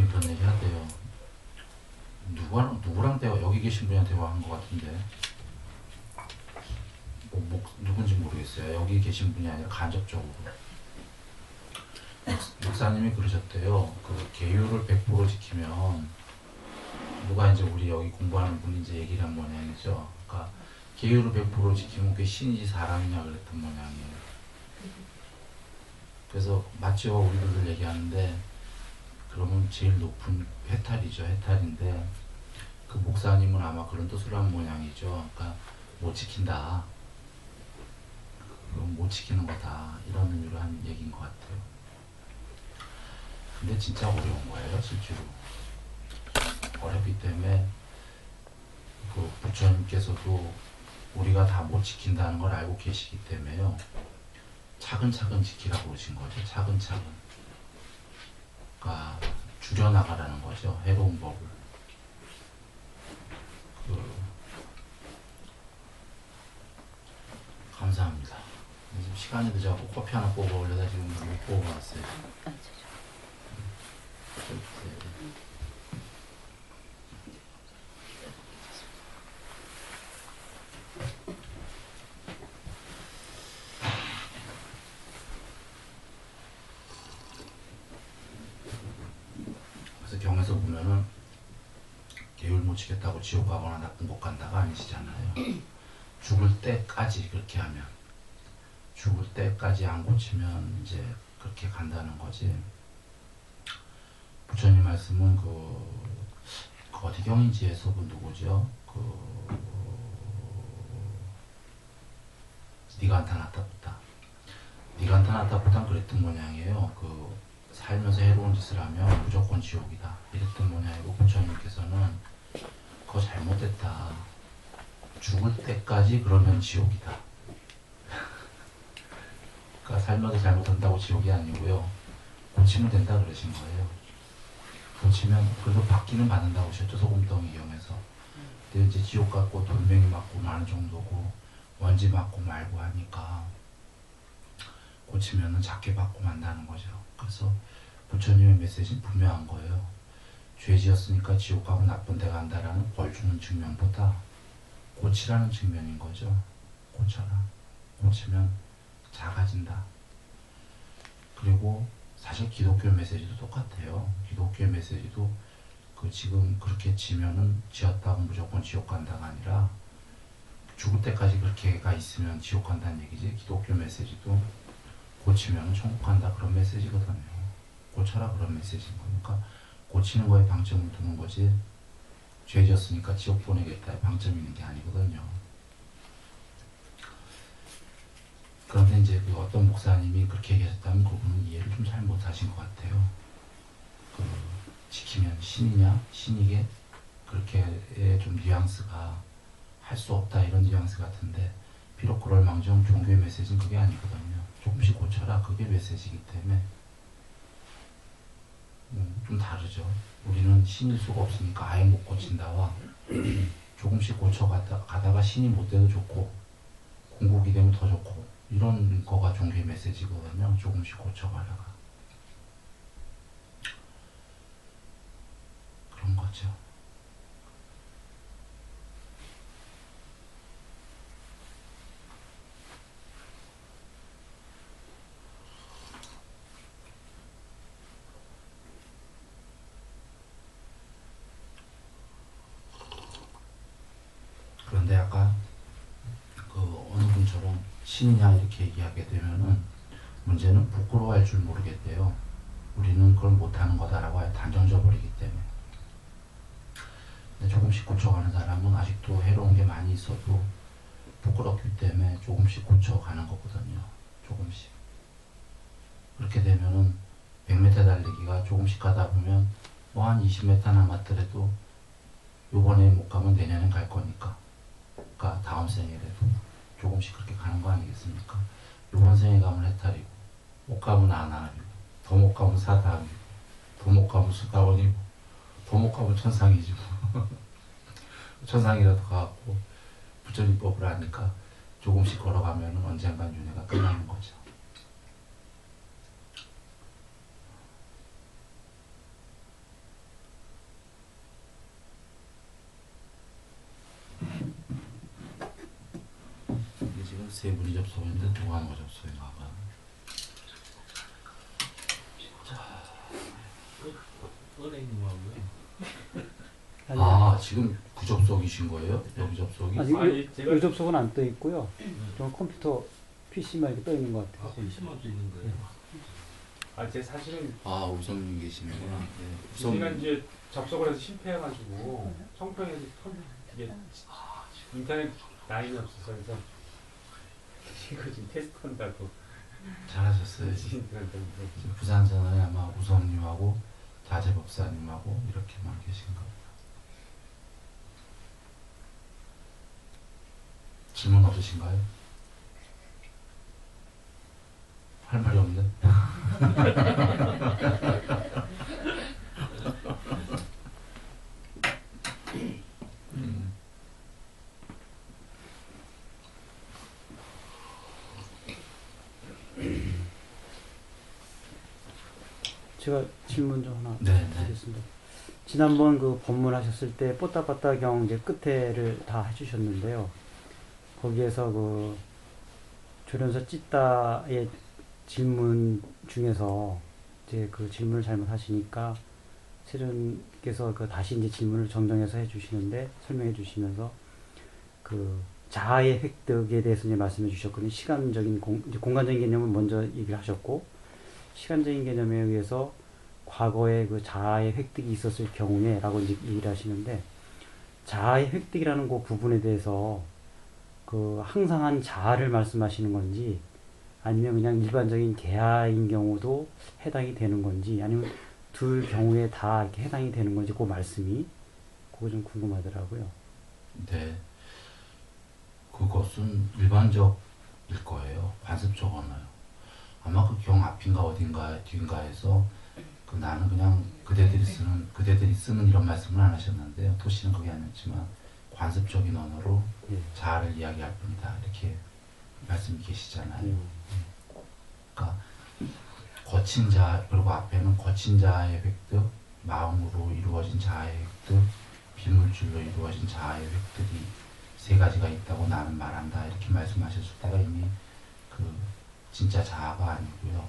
분이 그런 얘기 하대요. 누구랑 대화, 여기 계신 분이랑 대화한 것 같은데, 누군지 모르겠어요. 여기 계신 분이 아니라 간접적으로. 목사님이 그러셨대요. 그 계율을 100% 지키면, 누가 이제 우리 여기 공부하는 분이 이제 얘기를 한 모양이죠. 그러니까 계율을 100% 지키면 그게 신이지 사람이냐 그랬던 모양이에요. 그래서 맞죠? 우리들 얘기하는데, 그러면 제일 높은 해탈이죠. 해탈인데, 그 목사님은 아마 그런 뜻으로 한 모양이죠. 그러니까 못 지킨다. 그럼 못 지키는 거다. 이런 의미로 한 얘기인 것 같아요. 근데 진짜 어려운 거예요, 실제로. 어렵기 때문에 그 부처님께서도 우리가 다 못 지킨다는 걸 알고 계시기 때문에요. 차근차근 지키라고 그러신 거죠. 차근차근. 그러니까 줄여나가라는 거죠. 해로운 법을. 감사합니다. 지금 시간이 늦어서 커피 하나 뽑아 올려다 지금 못 뽑아 왔어요. 그래서 경에서 보면은 계율 못 지켰다고 지옥 가거나 나쁜 곳 간다가 아니시잖아요. 죽을 때까지 그렇게 하면, 죽을 때까지 안 고치면 이제 그렇게 간다는 거지. 부처님 말씀은 그 어디 경인지에서 그 누구죠? 니간타나타부타. 니간타나타부타는 그랬던 모양이에요. 그 살면서 해로운 짓을 하면 무조건 지옥이다. 이랬던 모양이고, 부처님께서는 그거 잘못됐다. 죽을 때까지 그러면 지옥이다. 그러니까 살면서 잘못한다고 지옥이 아니고요. 고치면 된다 그러신 거예요. 고치면 그래도 받기는 받는다고 하셨죠. 소금덩이 이용해서. 근데 이제 지옥 갖고 돌멩이 맞고 마는 정도고 먼지 맞고 말고 하니까 고치면은 작게 받고 만다는 거죠. 그래서 부처님의 메시지는 분명한 거예요. 죄 지었으니까 지옥 가고 나쁜 데 간다라는 벌 주는 측면보다 고치라는 측면인 거죠. 고쳐라. 고치면 작아진다. 그리고 사실 기독교 메시지도 똑같아요. 기독교 메시지도 그 지금 그렇게 지면은 지었다고 무조건 지옥 간다가 아니라 죽을 때까지 그렇게가 있으면 지옥 간다는 얘기지. 기독교 메시지도 고치면 천국 간다 그런 메시지거든요. 고쳐라 그런 메시지인 거니까 고치는 거에 방점을 두는 거지. 죄 지었으니까 지옥 보내겠다에 방점이 있는 게 아니거든요. 그런데 이제 그 어떤 목사님이 그렇게 얘기하셨다면 그분은 이해를 좀 잘 못하신 것 같아요. 그 지키면 신이냐? 신이게 그렇게 좀 뉘앙스가 할 수 없다 이런 뉘앙스 같은데, 비록 그럴 망정 종교의 메시지는 그게 아니거든요. 조금씩 고쳐라 그게 메시지이기 때문에 좀 다르죠. 우리는 신일 수가 없으니까 아예 못 고친다와 조금씩 고쳐가다가 신이 못 돼도 좋고 공국이 되면 더 좋고 이런 거가 종교의 메시지거든요. 조금씩 고쳐가다가 그런 거죠. 그런데 아까 그 어느 분처럼 신이냐 이렇게 얘기하게 되면은 문제는 부끄러워할 줄 모르겠대요. 우리는 그걸 못하는 거다라고 아예 단정져 버리기 때문에. 근데 조금씩 고쳐가는 사람은 아직도 해로운 게 많이 있어도 부끄럽기 때문에 조금씩 고쳐가는 거거든요. 조금씩. 그렇게 되면은 100m 달리기가 조금씩 가다 보면 뭐 한 20m 남았더라도 요번에 못 가면 내년엔 갈 거니까. 그러니까 다음 생에라도 조금씩 그렇게 가는 거 아니겠습니까? 요번 생에 가면 해탈이고, 못 가면 안하이고, 더 못 가면 사다음이고, 더 못 가면 수다원이고, 더 못 가면 천상이지 뭐. 천상이라도 가갖고 부처님법을 아니까 조금씩 걸어가면 언젠간 윤회가 끝나는 거죠. 세 분이 접속했는데 누가 하는 거 접속인가 봐. 은행님하고요. 지금 그 접속이신 거예요? 여기 접속이? 아니, 제가 이 접속은 안 떠 있고요. 좀 컴퓨터 PC만 이렇게 떠 있는 것 같아요. PC만 또 있는 거예요. 제 사실은 우성님 계시는구나. 네. 제가 이제 접속을 해서 실패해가지고 청평에서 이게 인터넷 라인이 없어서 그래서 이거 지금 테스트한다고 잘하셨어요. 부산서는 아마 우성님하고 다재법사님하고 이렇게만 계신 겁니다. 질문 없으신가요? 할 말이 없는데? 제가 질문 좀 하나 네. 드리겠습니다. 지난번 그 법문하셨을 때 뽀따빠따경 이제 끝에를 다 해주셨는데요. 거기에서 그 조련사 찢다의 질문 중에서 이제 그 질문을 잘못하시니까 세련께서 그 다시 이제 질문을 정정해서 해주시는데 설명해 주시면서 그 자아의 획득에 대해서 이제 말씀해 주셨거든요. 시간적인 이제 공간적인 개념을 먼저 얘기를 하셨고, 시간적인 개념에 의해서 과거에 그 자아의 획득이 있었을 경우에 라고 이제 얘기를 하시는데, 자아의 획득이라는 그 부분에 대해서 그 항상한 자아를 말씀하시는 건지 아니면 그냥 일반적인 개아인 경우도 해당이 되는 건지 아니면 둘 경우에 다 이렇게 해당이 되는 건지 그 말씀이 그거 좀 궁금하더라고요. 네. 그것은 일반적일 거예요. 관습적 언어요. 아마 그 경 앞인가 어딘가 뒤인가에서 그 나는 그냥 그대들이 쓰는 이런 말씀을 안 하셨는데요. 토시는 그게 아니었지만 관습적인 언어로 자아를 이야기할 뿐이다 이렇게 말씀이 계시잖아요. 그러니까 거친 자, 그리고 앞에는 거친 자아의 획득, 마음으로 이루어진 자아의 획득, 비물질로 이루어진 자아의 획득이 세 가지가 있다고 나는 말한다 이렇게 말씀하셨을 때가 이미 그 진짜 자아가 아니고요.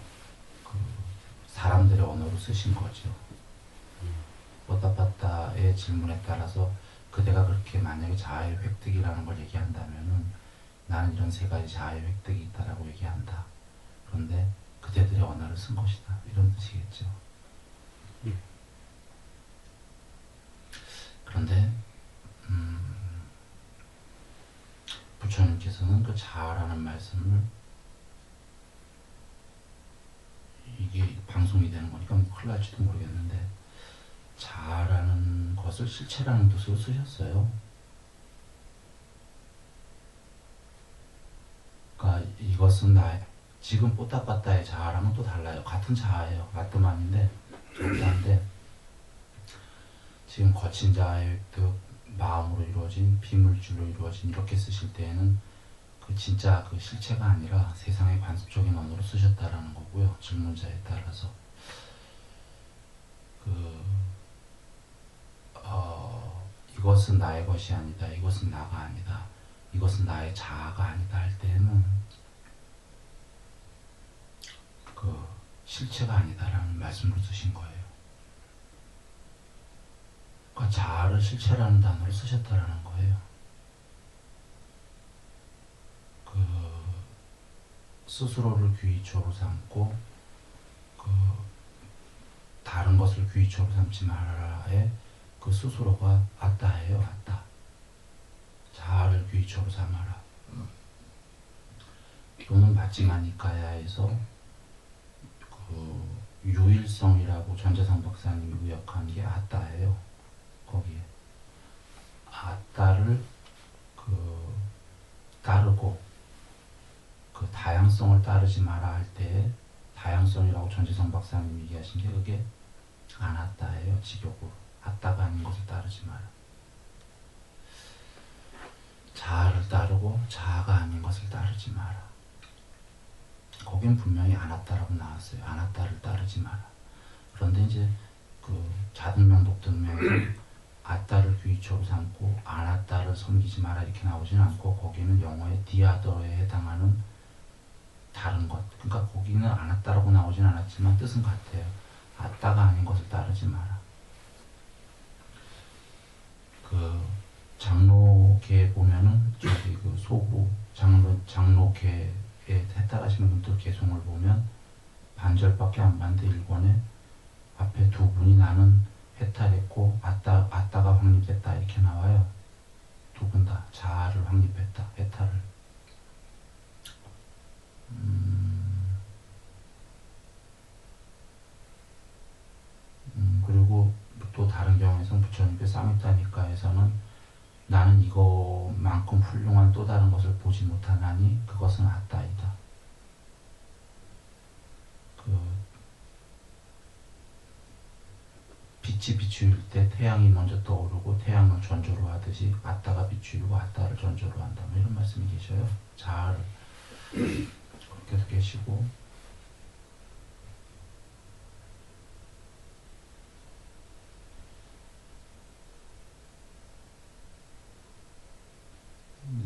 그 사람들의 언어로 쓰신 거죠. 뽀따빠따의 질문에 따라서 그대가 그렇게 만약에 자아의 획득이라는 걸 얘기한다면은 나는 이런 세 가지 자아의 획득이 있다라고 얘기한다. 그런데 그대들의 언어를 쓴 것이다. 이런 뜻이겠죠. 그런데 부처님께서는 그 자아라는 말씀을 이게 방송이 되는 거니까 뭐 큰일 날지도 모르겠는데 자아라는 것을 실체라는 뜻으로 쓰셨어요. 그러니까 이것은 나의 지금 뽀따빠따의 자아랑은 또 달라요. 같은 자아예요. 아트만인데 절대한데 지금 거친 자아의 획득, 마음으로 이루어진 비물질로 이루어진 이렇게 쓰실 때에는 그 진짜 그 실체가 아니라 세상의 관습적인 언어로 쓰셨다라는 거고요. 질문자에 따라서 이것은 나의 것이 아니다. 이것은 나가 아니다. 이것은 나의 자아가 아니다 할 때에는 그 실체가 아니다라는 말씀으로 쓰신 거예요. 그러니까 자아를 실체라는 단어로 쓰셨다라는 거예요. 그 스스로를 귀의초로 삼고 그 다른 것을 귀의초로 삼지 말아라의 그 스스로가 아따예요. 아따. 자아를 귀의초로 삼아라. 또는 바찌마니까야에서 그 유일성이라고 전재성 박사님이 의역한 게 아따예요. 거기에 아따를 그 따르고 그 다양성을 따르지 마라 할 때 다양성이라고 전재성 박사님이 얘기하신 게 그게 아나따예요. 직역으로 아따가 아닌 것을 따르지 마라. 자아를 따르고 자아가 아닌 것을 따르지 마라. 거긴 분명히 아나따라고 나왔어요. 아나따를 따르지 마라. 그런데 이제 그 자등명 독등명은 아따를 귀처로 삼고 아나따를 섬기지 마라 이렇게 나오지는 않고 거기는 영어의 디아더에 해당하는 다른 것. 그러니까 거기는 아나따라고 나오진 않았지만 뜻은 같아요. 아따가 아닌 것을 따르지 마라. 그 장로계 보면은 저기 그 소부 장로계에 해탈하시는 분들 개송을 보면 반절밖에 안 봤는데 일권에 앞에 두 분이 나는 해탈했고 아따가 확립됐다 이렇게 나와요. 두 분 다 자아를 확립했다. 해탈을. 그리고 또 다른 경우에서는 부처님께서 쌍입다니까에서는 나는 이거만큼 훌륭한 또 다른 것을 보지 못하나니 그것은 아따이다. 그 빛이 비추일 때 태양이 먼저 떠오르고 태양을 전조로 하듯이 아따가 비추이고 아따를 전조로 한다. 뭐 이런 말씀이 계셔요. 자아를 그렇게도 계시고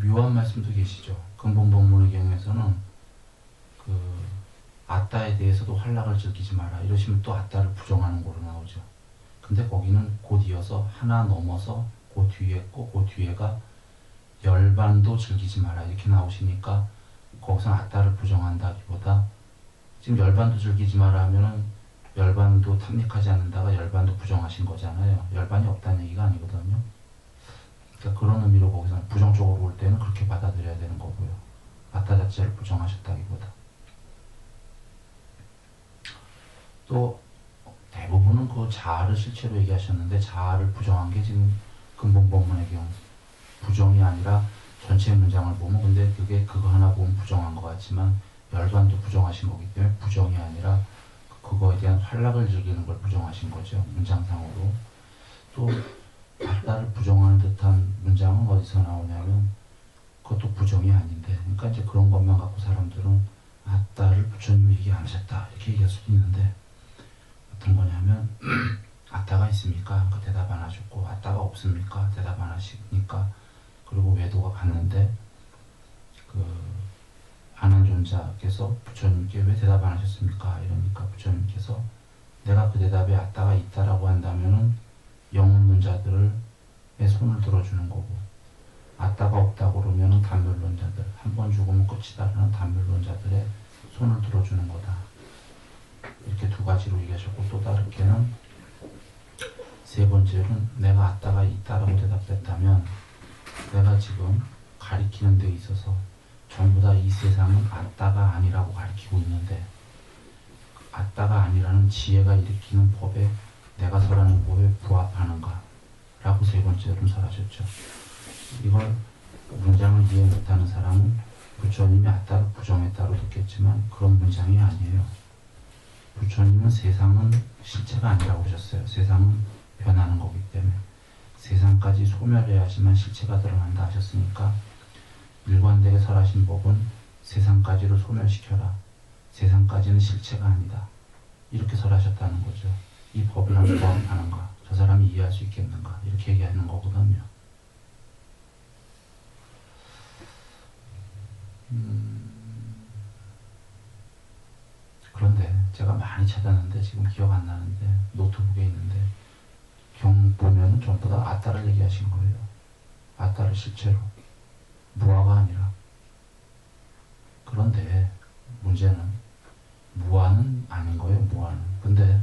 묘한 말씀도 계시죠. 근본법문의 경우에서는 그 아따에 대해서도 활락을 즐기지 마라 이러시면 또 아따를 부정하는 거로 나오죠. 근데 거기는 곧 이어서 하나 넘어서 그 뒤에 거, 그 뒤에가 열반도 즐기지 마라 이렇게 나오시니까 거기서 아따를 부정한다기보다 지금 열반도 즐기지 마라 하면은 열반도 탐닉하지 않는다가 열반도 부정하신 거잖아요. 열반이 없다는 얘기가 아니거든요. 그러니까 그런 의미로 거기서는 부정적으로 올 때는 그렇게 받아들여야 되는 거고요. 아따 자체를 부정하셨다기보다. 또 대부분은 그 자아를 실체로 얘기하셨는데 자아를 부정한 게 지금 근본 법문의 경우 부정이 아니라 전체 문장을 보면 근데 그게 그거 하나 보면 부정한 것 같지만 열반도 부정하신 거기 때문에 부정이 아니라 그거에 대한 활락을 즐기는 걸 부정하신 거죠. 문장상으로. 또 아따를 부정하는 듯한 문장은 어디서 나오냐면 그것도 부정이 아닌데 그러니까 이제 그런 것만 갖고 사람들은 아따를 부처님이 얘기 안 하셨다 이렇게 얘기할 수도 있는데 어떤 거냐면 아따가 있습니까? 그 대답 안 하셨고 아따가 없습니까? 대답 안 하시니까 그리고 외도가 갔는데 그 안한존자께서 부처님께 왜 대답 안 하셨습니까? 이러니까 부처님께서 내가 그 대답에 아따가 있다라고 한다면은 영혼론자들의 손을 들어주는 거고 아따가 없다고 그러면은 단멸론자들 한 번 죽으면 끝이다라는 단멸론자들의 손을 들어주는 거다. 이렇게 두 가지로 얘기하셨고 또 다르게는 세 번째는 내가 아따가 있다라고 대답했다면 내가 지금 가리키는 데 있어서 전부 다 이 세상은 아따가 아니라고 가리키고 있는데 아따가 아니라는 지혜가 일으키는 법에 내가 설하는 법에 부합하는가 라고 세 번째로 설하셨죠. 이걸 문장을 이해 못하는 사람은 부처님이 아따를 부정했다고 듣겠지만 그런 문장이 아니에요. 부처님은 세상은 실체가 아니라고 하셨어요. 세상은 변하는 거기 때문에 세상까지 소멸해야지만 실체가 드러난다 하셨으니까 일관되게 설하신 법은 세상까지를 소멸시켜라. 세상까지는 실체가 아니다. 이렇게 설하셨다는 거죠. 이 법이랑 부합하는가? 저 사람이 이해할 수 있겠는가? 이렇게 얘기하는 거거든요. 그런데 제가 많이 찾았는데 지금 기억 안 나는데 노트북에 있는데 경 보면은 전부 다 아따를 얘기하신 거예요. 아따를 실체로. 무아가 아니라. 그런데 문제는 무아는 아닌 거예요. 무아는. 근데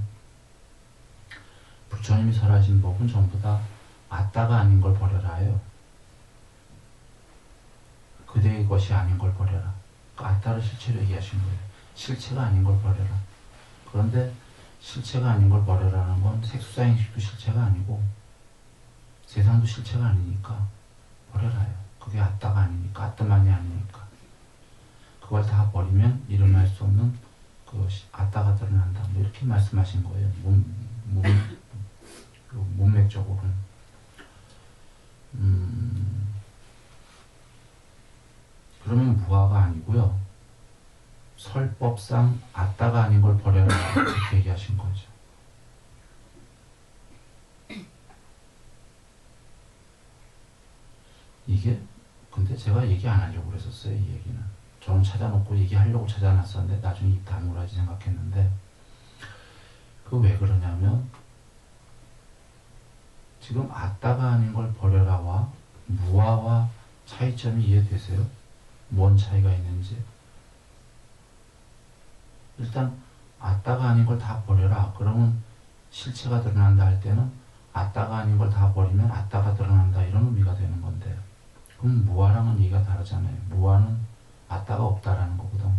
부처님이 설하신 법은 전부 다 아따가 아닌 걸 버려라예요. 그대의 것이 아닌 걸 버려라. 그 아따를 실체로 얘기하신 거예요. 실체가 아닌 걸 버려라. 그런데 실체가 아닌 걸 버려라는 건 색수사행식도 실체가 아니고 세상도 실체가 아니니까 버려라요. 그게 아따가 아니니까 아따만이 아니니까 그걸 다 버리면 이름할 수 없는 그 아따가 드러난다. 뭐 이렇게 말씀하신 거예요. 문맥적으로는. 그러면 무아가 아니고요. 설법상 아따가 아닌 걸 버려라 이렇게 얘기하신 거죠. 이게 근데 제가 얘기 안 하려고 그랬었어요. 이 얘기는 저는 찾아놓고 얘기하려고 찾아놨었는데 나중에 입 다물어야지 생각했는데 그 왜 그러냐면 지금 아따가 아닌 걸 버려라와 무아와 차이점이 이해되세요? 뭔 차이가 있는지. 일단 아따가 아닌 걸 다 버려라. 그러면 실체가 드러난다 할 때는 아따가 아닌 걸 다 버리면 아따가 드러난다 이런 의미가 되는 건데 그럼 무아랑은 얘기가 다르잖아요. 무아는 아따가 없다라는 거거든.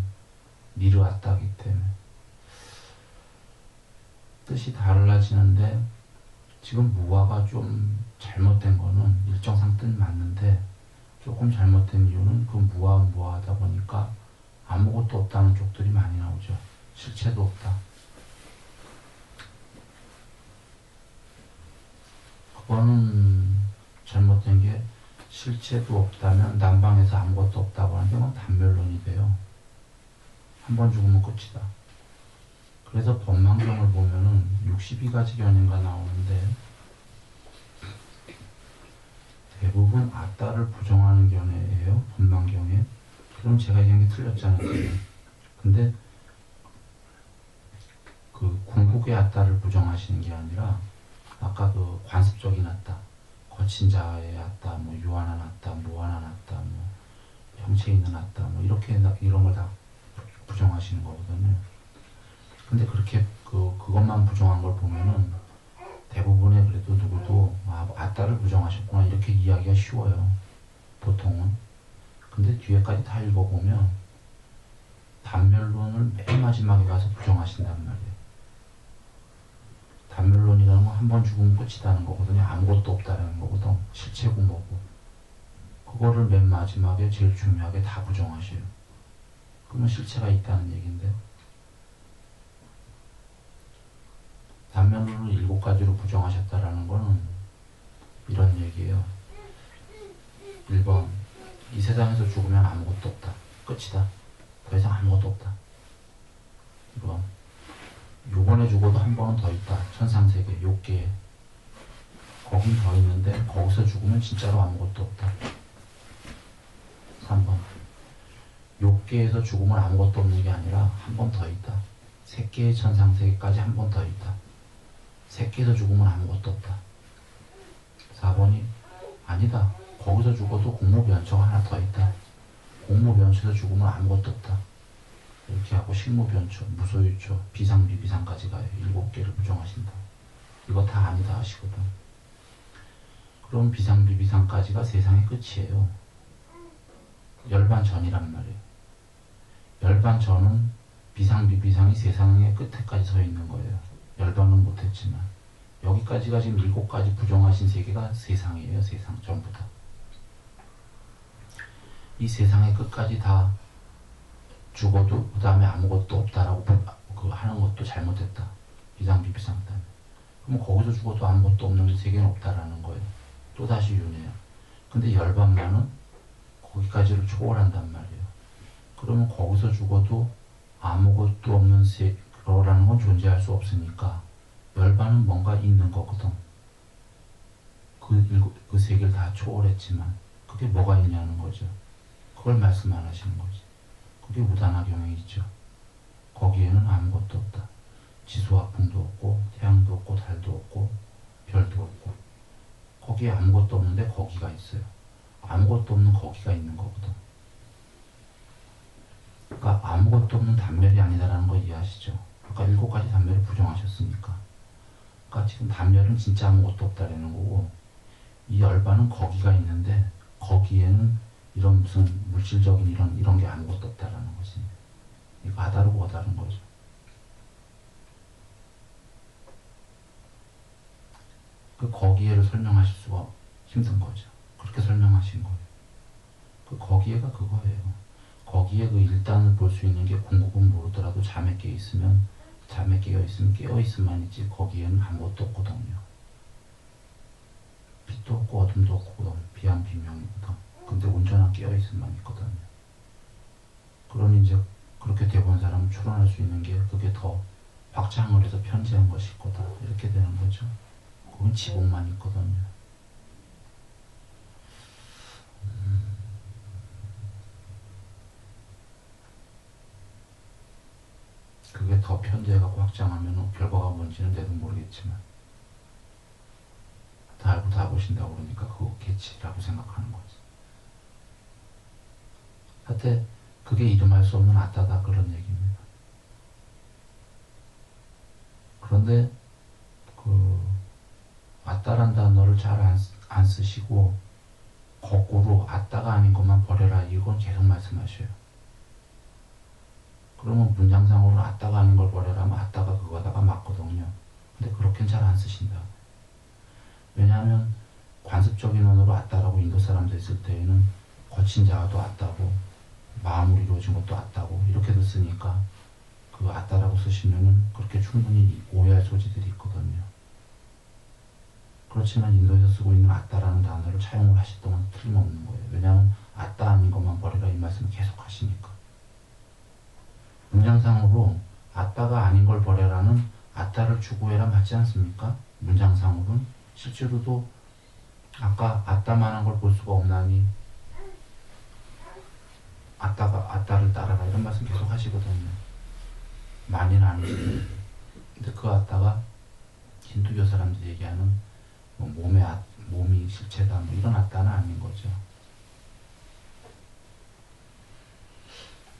니르 아따기 때문에 뜻이 달라지는데 지금 무아가 좀 잘못된 거는 일정상 뜻 맞는데 조금 잘못된 이유는 그 무아하다 보니까 아무것도 없다는 쪽들이 많이 나오죠. 실체도 없다. 그거는 잘못된 게 실체도 없다면 난방에서 아무것도 없다고 하는 게 그건 단멸론이 돼요. 한 번 죽으면 끝이다. 그래서 법망경을 보면은 62가지 견인가 나오는데 대부분 아따를 부정하는 견해예요. 법망경에. 그럼 제가 얘기한 게 틀렸잖아요. 근데 그 궁극의 아따를 부정하시는 게 아니라 아까 그 관습적인 아따, 거친 자아의 아따, 뭐 유한한 아따, 무한한 아따, 뭐 형체 있는 아따, 뭐 이렇게 이런 걸 다 부정하시는 거거든요. 근데 그렇게 그것만 부정한 걸 보면은 대부분의 그래도 누구도 아따를 부정하셨구나 이렇게 이야기가 쉬워요. 보통은. 근데 뒤에까지 다 읽어보면 단멸론을 맨 마지막에 가서 부정하신단 말이에요. 단멸론이라는 건 한 번 죽으면 끝이다는 거거든요. 아무것도 없다는 거거든. 실체고 뭐고. 그거를 맨 마지막에 제일 중요하게 다 부정하셔요. 그러면 실체가 있다는 얘기인데 단면론을 7가지로 부정하셨다라는 거는 이런 얘기예요. 1번 이 세상에서 죽으면 아무것도 없다. 끝이다. 더 이상 아무것도 없다. 2번 요번에 죽어도 한 번은 더 있다. 천상세계, 욕계에. 거긴 더 있는데 거기서 죽으면 진짜로 아무것도 없다. 3번 욕계에서 죽으면 아무것도 없는 게 아니라 한 번 더 있다. 새끼의 천상세계까지 한 번 더 있다. 새끼에서 죽으면 아무것도 없다. 4번이 아니다. 거기서 죽어도 공무변초가 하나 더 있다. 공무변초에서 죽으면 아무것도 없다. 이렇게 하고 식무변초, 무소유초, 비상, 비비상까지 가요. 7개를 부정하신다. 이거 다 아니다 하시거든. 그럼 비상, 비비상까지가 세상의 끝이에요. 열반 전이란 말이에요. 열반 전은 비상, 비비상이 세상의 끝에까지 서 있는 거예요. 열반은 못했지만 여기까지가 지금 7가지 부정하신 세계가 세상이에요. 세상 전부 다. 이 세상의 끝까지 다 죽어도 그 다음에 아무것도 없다라고 하는 것도 잘못했다. 비상, 비비상 때문에. 그럼 거기서 죽어도 아무것도 없는 세계는 없다라는 거예요. 또다시 윤회야. 근데 열반만은 거기까지를 초월한단 말이에요. 그러면 거기서 죽어도 아무것도 없는 세계라는 건 존재할 수 없으니까 열반은 뭔가 있는 거거든. 그 세계를 다 초월했지만 그게 뭐가 있냐는 거죠. 그걸 말씀 안 하시는 거지. 그게 무단화경에 있죠. 거기에는 아무것도 없다. 지수화풍도 없고 태양도 없고 달도 없고 별도 없고 거기에 아무것도 없는데 거기가 있어요. 아무것도 없는 거기가 있는 거거든. 그러니까 아무것도 없는 단멸이 아니다라는 거 이해하시죠? 아까 7가지 단멸을 부정하셨으니까. 그러니까 지금 단멸은 진짜 아무것도 없다라는 거고 이 열반은 거기가 있는데 거기에는 이런 무슨 물질적인 이런 게 아무것도 없다라는 거지. 이거 아다르고 어다른 거죠. 그 거기에를 설명하실 수가 힘든 거죠. 그렇게 설명하신 거예요. 그 거기에가 그거예요. 거기에 그 일단을 볼 수 있는 게 궁극은 모르더라도 잠에 깨 있으면 깨어 있으면 있지 거기에는 아무것도 없거든요. 빛도 없고 어둠도 없고 비한 비명이거든. 근데 온전한 깨어 있으면 있거든요. 그러니 이제 그렇게 돼본 사람은 추론할 수 있는 게 그게 더 확장을 해서 편재한 것일 거다. 이렇게 되는 거죠. 그건 지복만 있거든요. 그게 더 편제해갖고 확장하면 결과가 뭔지는 내도 모르겠지만 다 알고 다 보신다고 그러니까 그거겠지라고 생각하는 거지. 하여튼 그게 이름할 수 없는 아따다 그런 얘기입니다. 그런데 그 아따란 단어를 잘 안 쓰시고 거꾸로 아따가 아닌 것만 버려라 이건 계속 말씀하셔요. 그러면 문장상으로 아따가 아닌 걸 버려라면 아따가 그거다가 맞거든요. 근데 그렇게는 잘 안 쓰신다. 왜냐하면 관습적인 언어로 아따라고 인도 사람들 쓸 때에는 거친 자아도 아따고 마음으로 이루어진 것도 아따고 이렇게도 쓰니까 그 아따라고 쓰시면은 그렇게 충분히 오해할 소지들이 있거든요. 그렇지만 인도에서 쓰고 있는 아따라는 단어를 차용을 하셨던 건 틀림없는 거예요. 왜냐하면 아따 아닌 것만 버리라 이 말씀을 계속 하시니까. 문장상으로 아따가 아닌 걸 버려라는 아따를 추구해라 맞지 않습니까? 문장상으로는 실제로도 아까 아따만한 걸 볼 수가 없나니 아따를 따라라 이런 말씀 계속 하시거든요. 많이는 아니지. 근데 그 아따가 힌두교 사람들이 얘기하는 뭐 몸이 실체다 뭐 이런 아따는 아닌 거죠.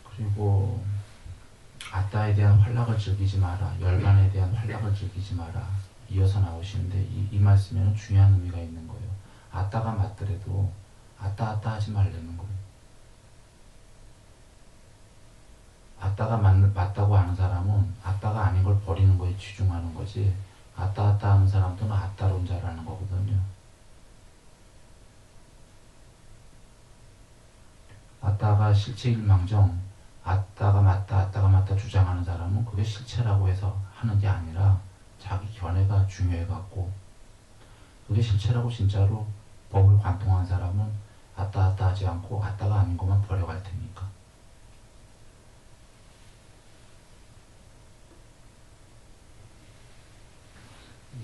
그리고 아따에 대한 활락을 즐기지 마라, 열반에 대한 활락을 즐기지 마라 이어서 나오시는데 이 말씀에는 중요한 의미가 있는 거예요. 아따가 맞더라도 아따 하지 말라는 거예요. 아따가 맞다고 하는 사람은 아따가 아닌 걸 버리는 거에 치중하는 거지 아따 하는 사람들은 아따론자라는 거거든요. 아따가 실체일망정 아따가 맞다 주장하는 사람은 그게 실체라고 해서 하는 게 아니라 자기 견해가 중요해갖고 그게 실체라고 진짜로 법을 관통한 사람은 아따 하지 않고 아따가 아닌 것만 버려갈 테니까.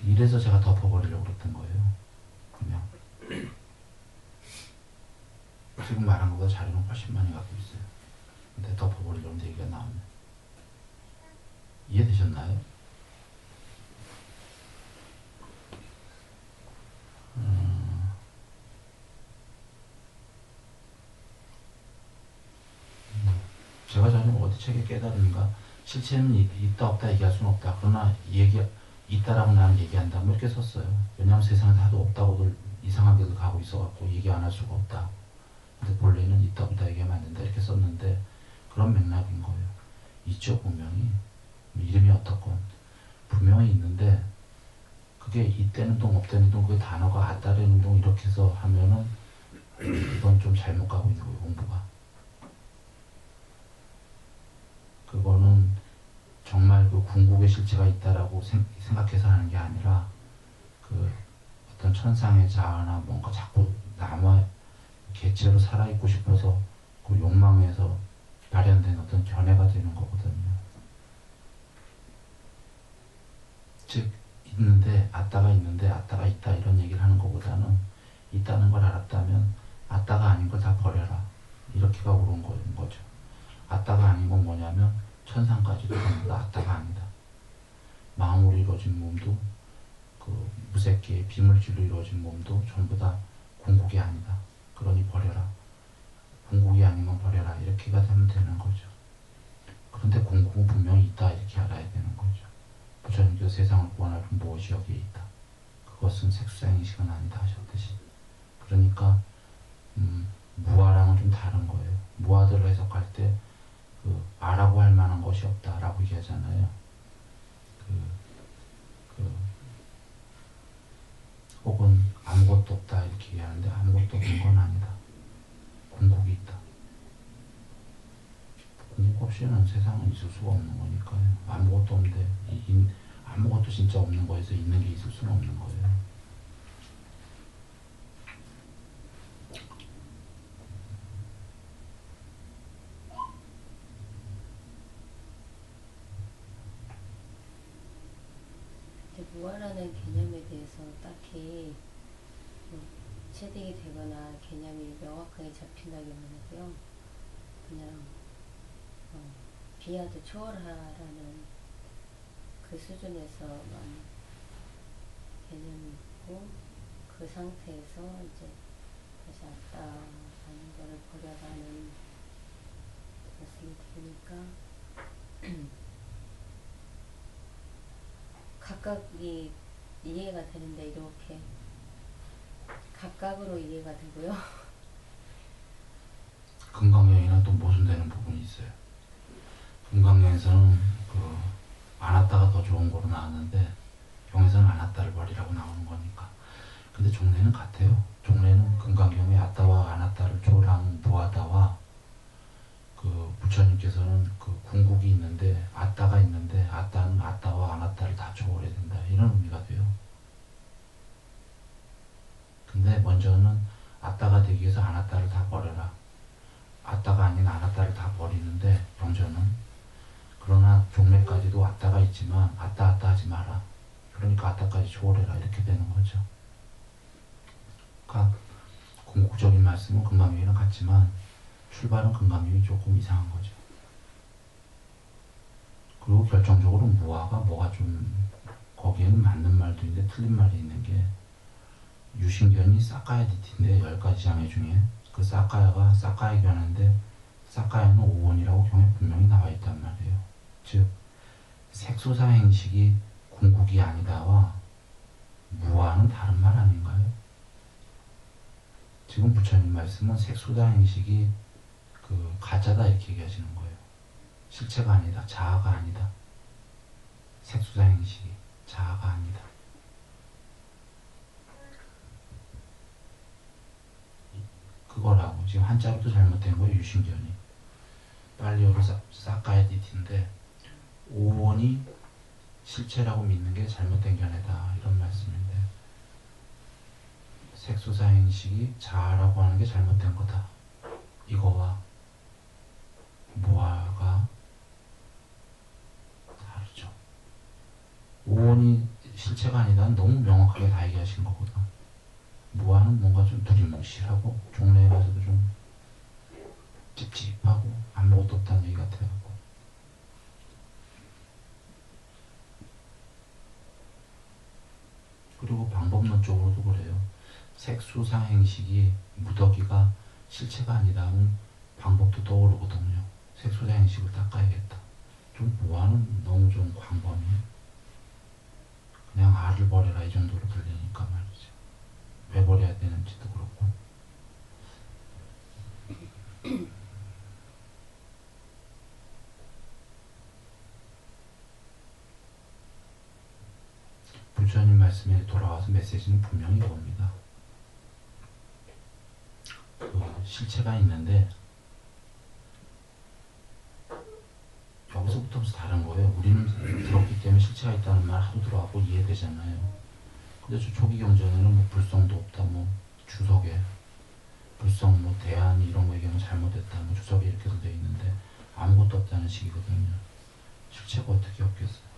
이래서 제가 덮어버리려고 그랬던 거예요. 그냥 지금 말한 것보다 자료는 훨씬 많이 갖고 있어요. 근데 덮어버리려면 얘기가 나오네. 이해되셨나요? 제가 전에 어디 책에 깨달으니까 실체는 있다 없다 얘기할 수는 없다. 그러나 있다라고 나는 얘기한다. 뭐 이렇게 썼어요. 왜냐하면 세상에 하도 없다고들 이상하게도 가고 있어갖고 얘기 안 할 수가 없다. 근데 본래는 있다 없다 얘기하면 안 된다. 이렇게 썼는데 그런 맥락인 거예요. 있죠 분명히. 이름이 어떻건 분명히 있는데 그게 이때는 동 없다는 동 그 단어가 아따라는 동 이렇게 해서 하면은 이건 좀 잘못 가고 있는 거예요. 공부가. 그거는 정말 그 궁극의 실체가 있다라고 생각해서 하는 게 아니라 그 어떤 천상의 자아나 뭔가 자꾸 남아 개체로 살아있고 싶어서 그 욕망에서 발현된 어떤 견해가 되는 거거든요. 즉 아따가 있다 이런 얘기를 하는 것보다는 있다는 걸 알았다면 아따가 아닌 걸 다 버려라 이렇게가 옳은 거죠. 아따가 아닌 건 뭐냐면 천상까지도 전부 다 아따가 아니다. 마음으로 이루어진 몸도 그 무색기의 비물질로 이루어진 몸도 전부 다 궁극이 아니다. 그러니 버려라. 궁극이 아니면 버려라. 이렇게가 되면 되는 거죠. 그런데 궁극은 분명히 있다. 이렇게 알아야 되는 거죠. 부처님께서 세상을 구원할 분 무엇이 여기에 있다. 그것은 색수양인식은 아니다 하셨듯이. 그러니까 무아랑은 좀 다른 거예요. 무아들을 해석할 때 그 아라고 할 만한 것이 없다라고 얘기하잖아요. 혹은 아무것도 없다 이렇게 얘기하는데 아무것도 없는 건 아니다. 궁극이 있다. 궁극 없이는 세상은 있을 수가 없는 거니까요. 아무것도 없는데 아무것도 진짜 없는 거에서 있는 게 있을 수는 없는 거예요. 무아라는 개념에 대해서 딱히 뭐 체득이 되거나 개념이 명확하게 잡힌다기보다도요, 그냥 비하도 초월하라는 그 수준에서만 개념이고 그 상태에서 이제 다시 왔다라는 거를 버려라는 말씀이 되니까 각각이 이해가 되는데 이렇게 각각으로 이해가 되고요. 금강경에는 또 모순되는 부분이 있어요. 금강경에서는 안 왔다가 더 좋은 거로 나왔는데 경에서는 안 왔다를 버리라고 나오는 거니까. 근데 종래는 같아요. 종래는 금강경에 왔다와 안 왔다를 초랑 무하다와 부처님께서는 궁극이 있는데 왔다가 있는데 왔다는 왔다와 안 왔다를 다 초월해야 된다 이런 의미가 돼요. 근데 먼저는 왔다가 되기 위해서 안 왔다를 다 버려라. 왔다가 아닌 안 왔다를 다 버리는데 경전은 그러나 종래까지도 왔다가 있지만 왔다 하지 마라. 그러니까 왔다까지 초월해라 이렇게 되는 거죠. 그러니까 궁극적인 말씀은 금강경이랑 같지만 출발은 금강경이 조금 이상한 거죠. 그리고 결정적으로 무화가 뭐가 좀 거기에는 맞는 말도 있는데 틀린 말이 있는 게 유신견이 사카야디티인데 10가지 장애 중에 그 사카야가 사카야 견인데 사카야는 오원이라고 경에 분명히 나와 있단 말이에요. 즉 색소사 행식이 궁극이 아니다와 무화는 다른 말 아닌가요? 지금 부처님 말씀은 색소사 행식이 가짜다 이렇게 얘기하시는 거예요. 실체가 아니다. 자아가 아니다. 색소사 행식이 자아가 아니다. 그거라고. 지금 한자로도 잘못된 거예요. 유신견이. 빨리어로 사카야디티인데 오원이 실체라고 믿는 게 잘못된 견해다. 이런 말씀인데 색소사 행식이 자아라고 하는 게 잘못된 거다. 이거와 무아가 다르죠. 오원이 실체가 아니다는 너무 명확하게 다 얘기하신 거거든. 무아는 뭔가 좀 두리뭉실하고 종래에 가서도 좀 찝찝하고 아무것도 없다는 얘기 같아갖고 그리고 방법론적으로도 그래요. 색수상행식이 무더기가 실체가 아니다 하면 방법도 떠오르거든요. 색소사행식을 닦아야겠다. 좀 무아는 너무 좀 광범위해. 그냥 알을 버려라 이 정도로 들리니까 말이죠. 왜 버려야 되는지도 그렇고. 부처님 말씀에 돌아와서 메시지는 분명히 이겁니다. 실체가 있는데 여기서부터 다른 거예요. 우리는 들었기 때문에 실체가 있다는 말 하도 들어가고 이해되잖아요. 근데 저 초기 경전에는 뭐 불성도 없다, 뭐 주석에 불성, 뭐 대안 이런 거 얘기하면 잘못했다, 뭐 주석에 이렇게 돼 있는데 아무것도 없다는 식이거든요. 실체가 어떻게 없겠어요?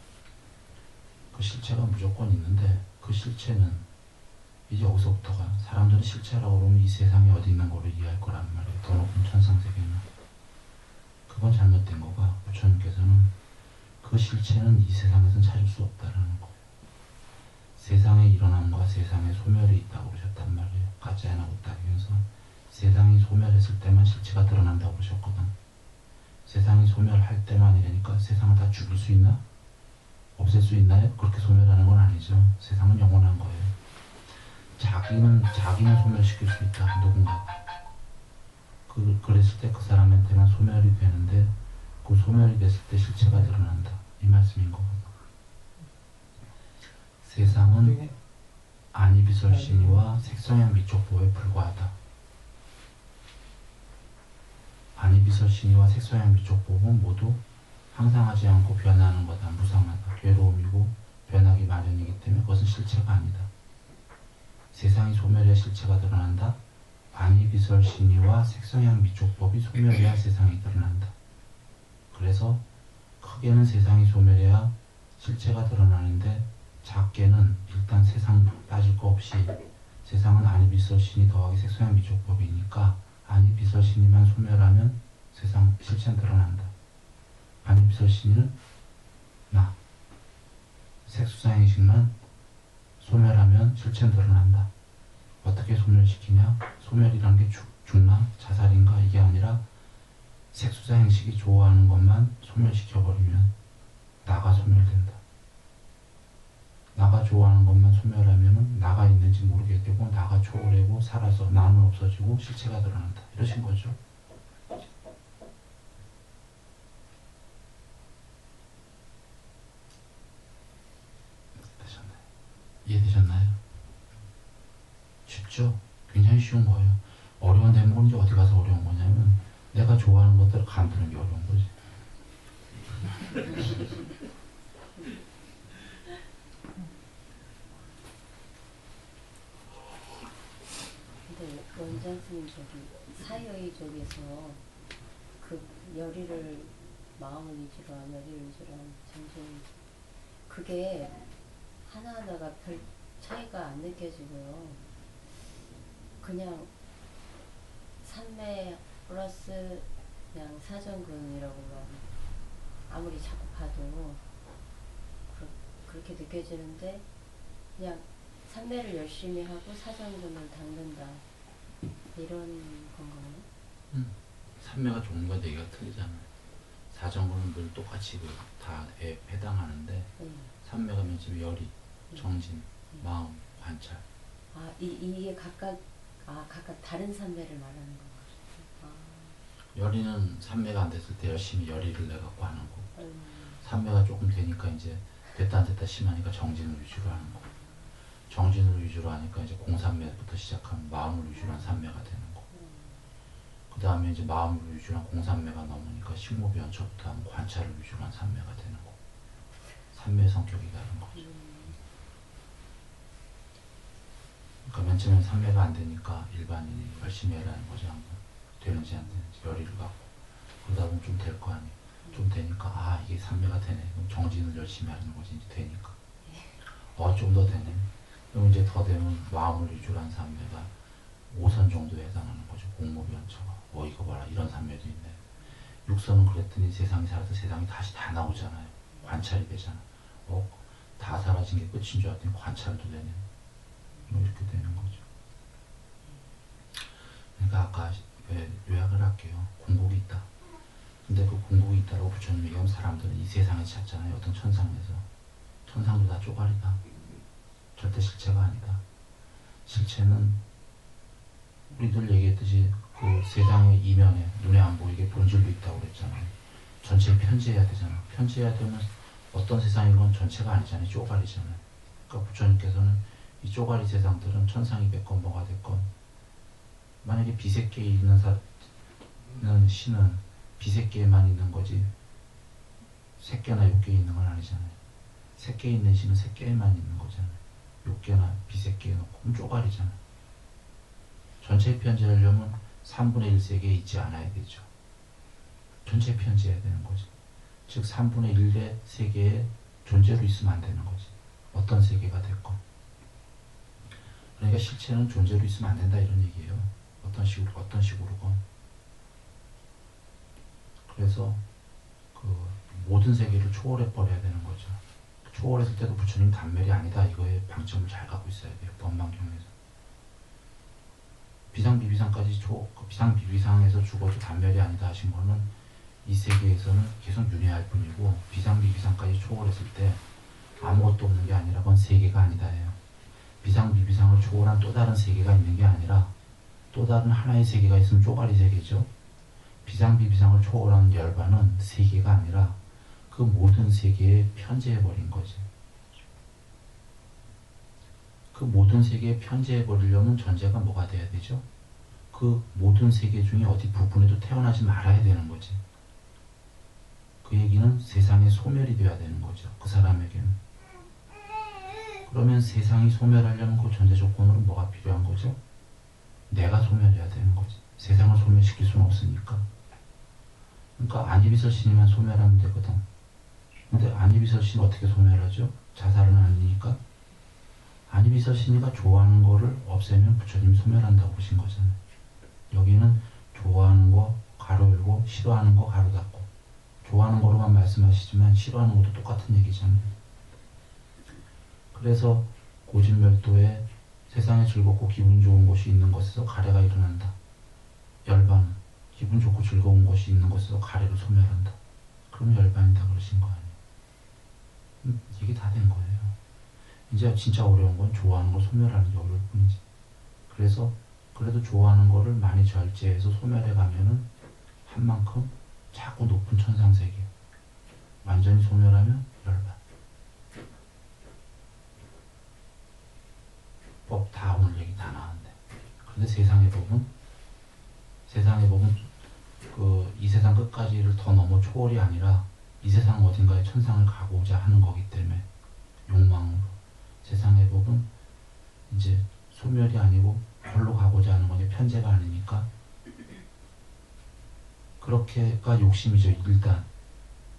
그 실체가 무조건 있는데 그 실체는 이제 여기서부터가 사람들은 실체라고 그러면 이 세상에 어디 있는 거로 이해할 거란 말이에요. 더 높은 천상세계는. 그건 잘못된 거가 부처님께서는 그 실체는 이 세상에서는 찾을 수 없다라는 거예요. 세상의 일어남과 세상의 소멸이 있다고 그러셨단 말이에요. 가짜야나 못하면서 세상이 소멸했을 때만 실체가 드러난다고 그러셨거든. 세상이 소멸할 때만 이러니까 세상을 다 죽일 수 있나? 없앨 수 있나요? 그렇게 소멸하는 건 아니죠. 세상은 영원한 거예요. 자기는 소멸시킬 수 있다. 누군가가. 그랬을 때 그 사람한테만 소멸이 되는데 그 소멸이 됐을 때 실체가 드러난다. 이 말씀인 거거든. 세상은 아니비설신이와 색성향 미촉보에 불과하다. 아니비설신이와 색성향 미촉보는 모두 항상하지 않고 변하는 거다. 무상하다. 괴로움이고 변하기 마련이기 때문에 그것은 실체가 아니다. 세상이 소멸해야 실체가 드러난다. 아니비설신이와 색성향 미촉법이 소멸해야 세상이 드러난다. 그래서 크게는 세상이 소멸해야 실체가 드러나는데 작게는 일단 세상 빠질 거 없이 세상은 아니비설신이 더하기 색성향 미촉법이니까 아니비설신이만 소멸하면 세상 실체는 드러난다. 안입설신이는 나. 색수사행식만 소멸하면 실체는 드러난다. 어떻게 소멸시키냐? 소멸이라는 게 중랑, 자살인가? 이게 아니라 색수사행식이 좋아하는 것만 소멸시켜버리면 나가 소멸된다. 나가 좋아하는 것만 소멸하면 나가 있는지 모르게 되고 나가 초월하고 살아서 나는 없어지고 실체가 드러난다. 이러신 거죠. 되셨나요? 이해되셨나요? 쉽죠? 굉장히 쉬운 거예요. 어려운 대목은 이제 어디 가서 어려운 거냐면 내가 좋아하는 것들을 감추는 게 어려운 거지. 근데 원장 스님 저기 사의 쪽에서 그 열의를 마음을 위주로 한 열의를 위주로 한 정신 그게 하나하나가 별 차이가 안 느껴지고요. 그냥 산매 플러스 그냥 사정근이라고만 아무리 자꾸 봐도 그렇게 느껴지는데 그냥 산매를 열심히 하고 사정근을 닦는다 이런 건가요? 산매가 종류가 4개가 틀리잖아요. 사정근은 늘 똑같이 다 해당하는데 산매가 맨 처음에 열이, 정진, 마음, 관찰. 아, 이게 각각 다른 산매를 말하는 건가요? 열이는 산매가 안 됐을 때 열심히 열이를 내갖고 하는 거. 산매가 조금 되니까 이제 됐다 안 됐다 심하니까 정진을 위주로 하는 거. 정진을 위주로 하니까 이제 공산매부터 시작하면 마음을 위주로 한 산매가 되는 거. 그 다음에 이제 마음을 위주로 한 공산매가 넘으니까 식모비연처부터 하면 관찰을 위주로 한 산매가 되는 거. 산매의 성격이 다른 거죠. 그러니까 맨 처음에 산매가 안 되니까 일반인이 열심히 해라는 거죠. 한번 되는지 안 되는지 열의를 갖고 그러다 보면 좀 될 거 아니에요. 좀 되니까 아 이게 산매가 되네. 그럼 정진을 열심히 하는 거지 이제 되니까. 좀 더 되네. 그럼 이제 더 되면 마음을 위주로 한 산매가 5선 정도에 해당하는 거죠. 공모변처가. 이거 봐라 이런 산매도 있네. 6선은 그랬더니 세상이 살아서 세상이 다시 다 나오잖아요. 관찰이 되잖아. 다 사라진 게 끝인 줄 알았더니 관찰도 되네. 이렇게 되는 거죠. 그러니까 아까 요약을 할게요. 궁극이 있다. 근데 그 궁극이 있다라고 부처님이 얘기하면 사람들은 이 세상에 찾잖아요. 어떤 천상에서. 천상도 다 쪼가리다. 절대 실체가 아니다. 실체는 우리들 얘기했듯이 그 세상의 이면에 눈에 안 보이게 본질도 있다고 그랬잖아요. 전체에 편지해야 되잖아. 편지해야 되면 어떤 세상이건 전체가 아니잖아요. 쪼가리잖아요. 그러니까 부처님께서는 이 쪼가리 세상들은 천상이 됐건 뭐가 됐건 만약에 비색계에 있는 신은 비색계에만 있는 거지 색계나 욕계에 있는 건 아니잖아요. 색계에 있는 신은 색계에만 있는 거잖아요. 욕계나 비색계에 놓고 그럼 쪼가리잖아요. 전체 편지하려면 3분의 1세계에 있지 않아야 되죠. 전체 편지해야 되는 거지. 즉 3분의 1의 세계에 존재로 있으면 안 되는 거지. 어떤 세계가 됐건. 그러니까 실체는 존재로 있으면 안 된다 이런 얘기예요. 어떤 식으로건. 그래서 그 모든 세계를 초월해 버려야 되는 거죠. 초월했을 때도 부처님 단멸이 아니다 이거에 방점을 잘 갖고 있어야 돼요. 법망경에서. 비상비비상까지 비상비비상에서 죽어도 단멸이 아니다 하신 거는 이 세계에서는 계속 윤회할 뿐이고 비상비비상까지 초월했을 때 아무것도 없는 게 아니라 그건 세계가 아니다예요. 비상비비상을 초월한 또 다른 세계가 있는 게 아니라 또 다른 하나의 세계가 있으면 쪼가리 세계죠. 비상비비상을 초월한 열반은 세계가 아니라 그 모든 세계에 편재해버린 거지. 그 모든 세계에 편재해버리려면 전제가 뭐가 돼야 되죠? 그 모든 세계 중에 어디 부분에도 태어나지 말아야 되는 거지. 그 얘기는 세상에 소멸이 돼야 되는 거죠. 그 사람에게는. 그러면 세상이 소멸하려면 그 전제 조건으로 뭐가 필요한 거죠? 내가 소멸해야 되는 거지. 세상을 소멸시킬 수는 없으니까. 그러니까 안이비설신이만 소멸하면 되거든. 근데 안이비설신 어떻게 소멸하죠? 자살은 아니니까. 안이비설신이가 좋아하는 거를 없애면 부처님이 소멸한다고 보신 거잖아요. 여기는 좋아하는 거 가로 열고 싫어하는 거 가로 닫고 좋아하는 거로만 말씀하시지만 싫어하는 것도 똑같은 얘기잖아요. 그래서 고진멸도에 세상에 즐겁고 기분 좋은 곳이 있는 곳에서 가래가 일어난다. 열반은 기분 좋고 즐거운 곳이 있는 곳에서 가래를 소멸한다. 그럼 열반이다 그러신 거 아니에요. 이게 다 된 거예요. 이제 진짜 어려운 건 좋아하는 걸 소멸하는 게 어려울 뿐이지. 그래서 그래도 좋아하는 거를 많이 절제해서 소멸해 가면은 한 만큼 자꾸 높은 천상세계. 완전히 소멸하면 열반. 법 다 오늘 얘기 다 나왔는데. 그런데 세상의 법은 그 이 세상 끝까지를 더 넘어 초월이 아니라 이 세상 어딘가에 천상을 가고자 하는 거기 때문에 욕망으로 세상의 법은 이제 소멸이 아니고 별로 가고자 하는 거지 편재가 아니니까 그렇게가 욕심이죠 일단.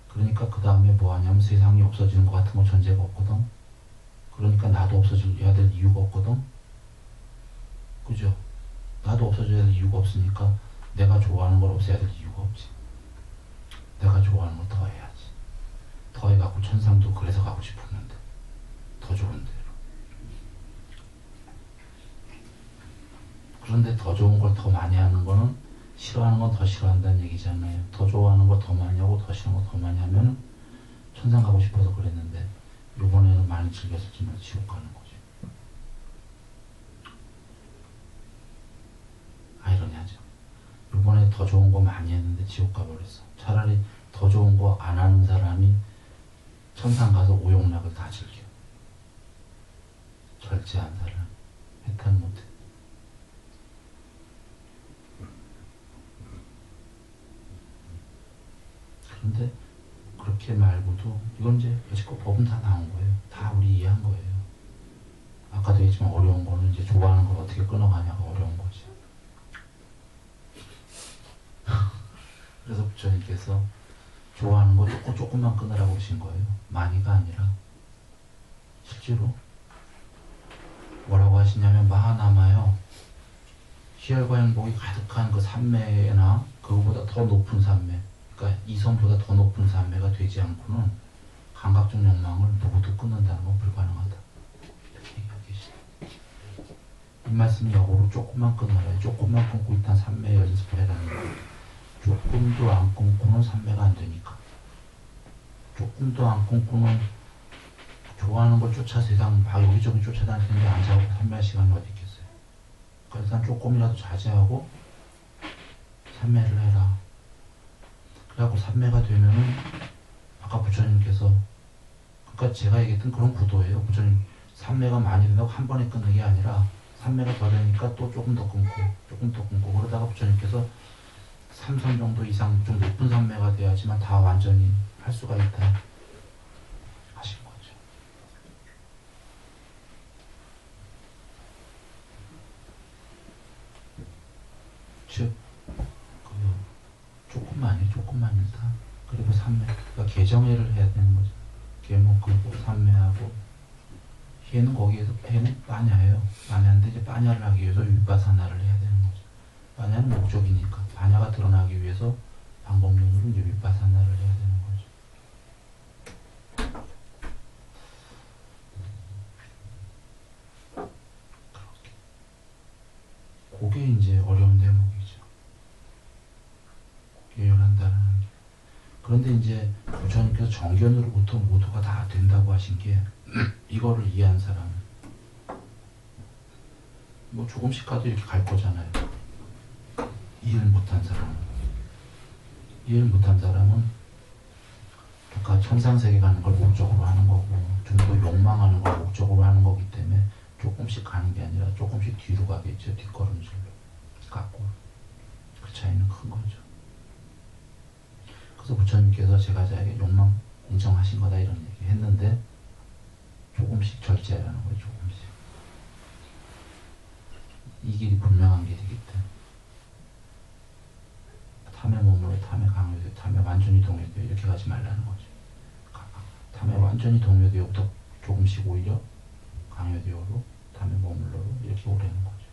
그러니까 그 다음에 뭐 하냐면 세상이 없어지는 것 같은 건 전제가 없거든. 그러니까 나도 없어져야 될 이유가 없거든. 그죠? 나도 없어져야 될 이유가 없으니까 내가 좋아하는 걸 없애야 될 이유가 없지. 내가 좋아하는 걸 더 해야지. 더 해갖고 천상도 그래서 가고 싶었는데 더 좋은 데로. 그런데 더 좋은 걸 더 많이 하는 거는 싫어하는 건 더 싫어한다는 얘기잖아요. 더 좋아하는 걸 더 많이 하고 더 싫어하는 걸 더 많이 하면 천상 가고 싶어서 그랬는데 이번에는 많이 즐겼었지만 지옥 가는 거지. 아이러니하죠. 이번에 더 좋은 거 많이 했는데 지옥 가버렸어. 차라리 더 좋은 거 안 하는 사람이 천상 가서 오욕락을 다 즐겨. 절제한 사람 해탈 못해. 그런데 그렇게 말고도 이건 이제 여지껏 법은 다 나온 거예요. 다 우리 이해한 거예요. 아까도 얘기했지만 어려운 거는 이제 좋아하는 걸 어떻게 끊어가냐가 어려운 거지. 그래서 부처님께서 좋아하는 거 조금만 끊으라고 하신 거예요. 많이가 아니라. 실제로 뭐라고 하시냐면 마하나마요. 희열과 행복이 가득한 그 삼매나 그거보다 더 높은 삼매, 그러니까 이선보다 더 높은 삼매가 되지 않고는 감각적 욕망을 모두 끊는다는 건 불가능하다. 이렇게 얘기하고 계시죠. 이 말씀이 역으로 조금만 끊어라. 조금만 끊고 일단 삼매 연습을 해라는 거예요. 조금도 안 끊고는 삼매가 안 되니까. 조금도 안 끊고는 좋아하는 걸 쫓아 세상 막 여기저기 쫓아다니는데 앉아서 삼매할 시간이 어디 있겠어요. 그러니까 일단 조금이라도 자제하고 삼매를 해라. 그래갖고 삼매가 되면은 아까 부처님께서 그러니까 제가 얘기했던 그런 구도예요. 부처님 삼매가 많이 된다고 한 번에 끊는 게 아니라 삼매가 더 되니까 또 조금 더 끊고 조금 더 끊고 그러다가 부처님께서 3선 정도 이상 좀 높은 삼매가 돼야지만 다 완전히 할 수가 있다 하신 거죠. 즉 조금만 일단 그리고 삼매, 그러니까 개정회를 해야 되는 거죠. 계목 끄고 삼매하고 얘는 거기에서 얘는 빠냐예요. 빠냐인데 이제 빠냐를 하기 위해서 윗바사나를 해야 되는 거죠. 빠냐는 목적이니까 빠냐가 드러나기 위해서 방법론으로 이제 윗바사나를 해야 되는 거죠. 그렇게. 그게 이제 어려운 대목이죠. 예열한다는 게. 그런데 이제 부처님께서 정견으로부터 모두가 다 된다고 하신 게 이거를 이해한 사람은 뭐 조금씩 가도 이렇게 갈 거잖아요. 이해를 못한 사람은 그러니까 천상세계 가는 걸 목적으로 하는 거고 좀 더 욕망하는 걸 목적으로 하는 거기 때문에 조금씩 가는 게 아니라 조금씩 뒤로 가겠죠. 뒷걸음질로 갖고 그 차이는 큰 거죠. 그래서 부처님께서 제가 자에게 욕망 인정하신 거다 이런 얘기 했는데 조금씩 절제하라는 거예요. 조금씩. 이 길이 분명한 길이기 때문에 탐의 몸으로 탐의 강요되고 탐의 완전히 동요되고 이렇게 가지 말라는 거죠. 탐의 완전히 동요되고부터 조금씩 오히려 강요되어로 탐의 머물러로 이렇게 오라는 거죠.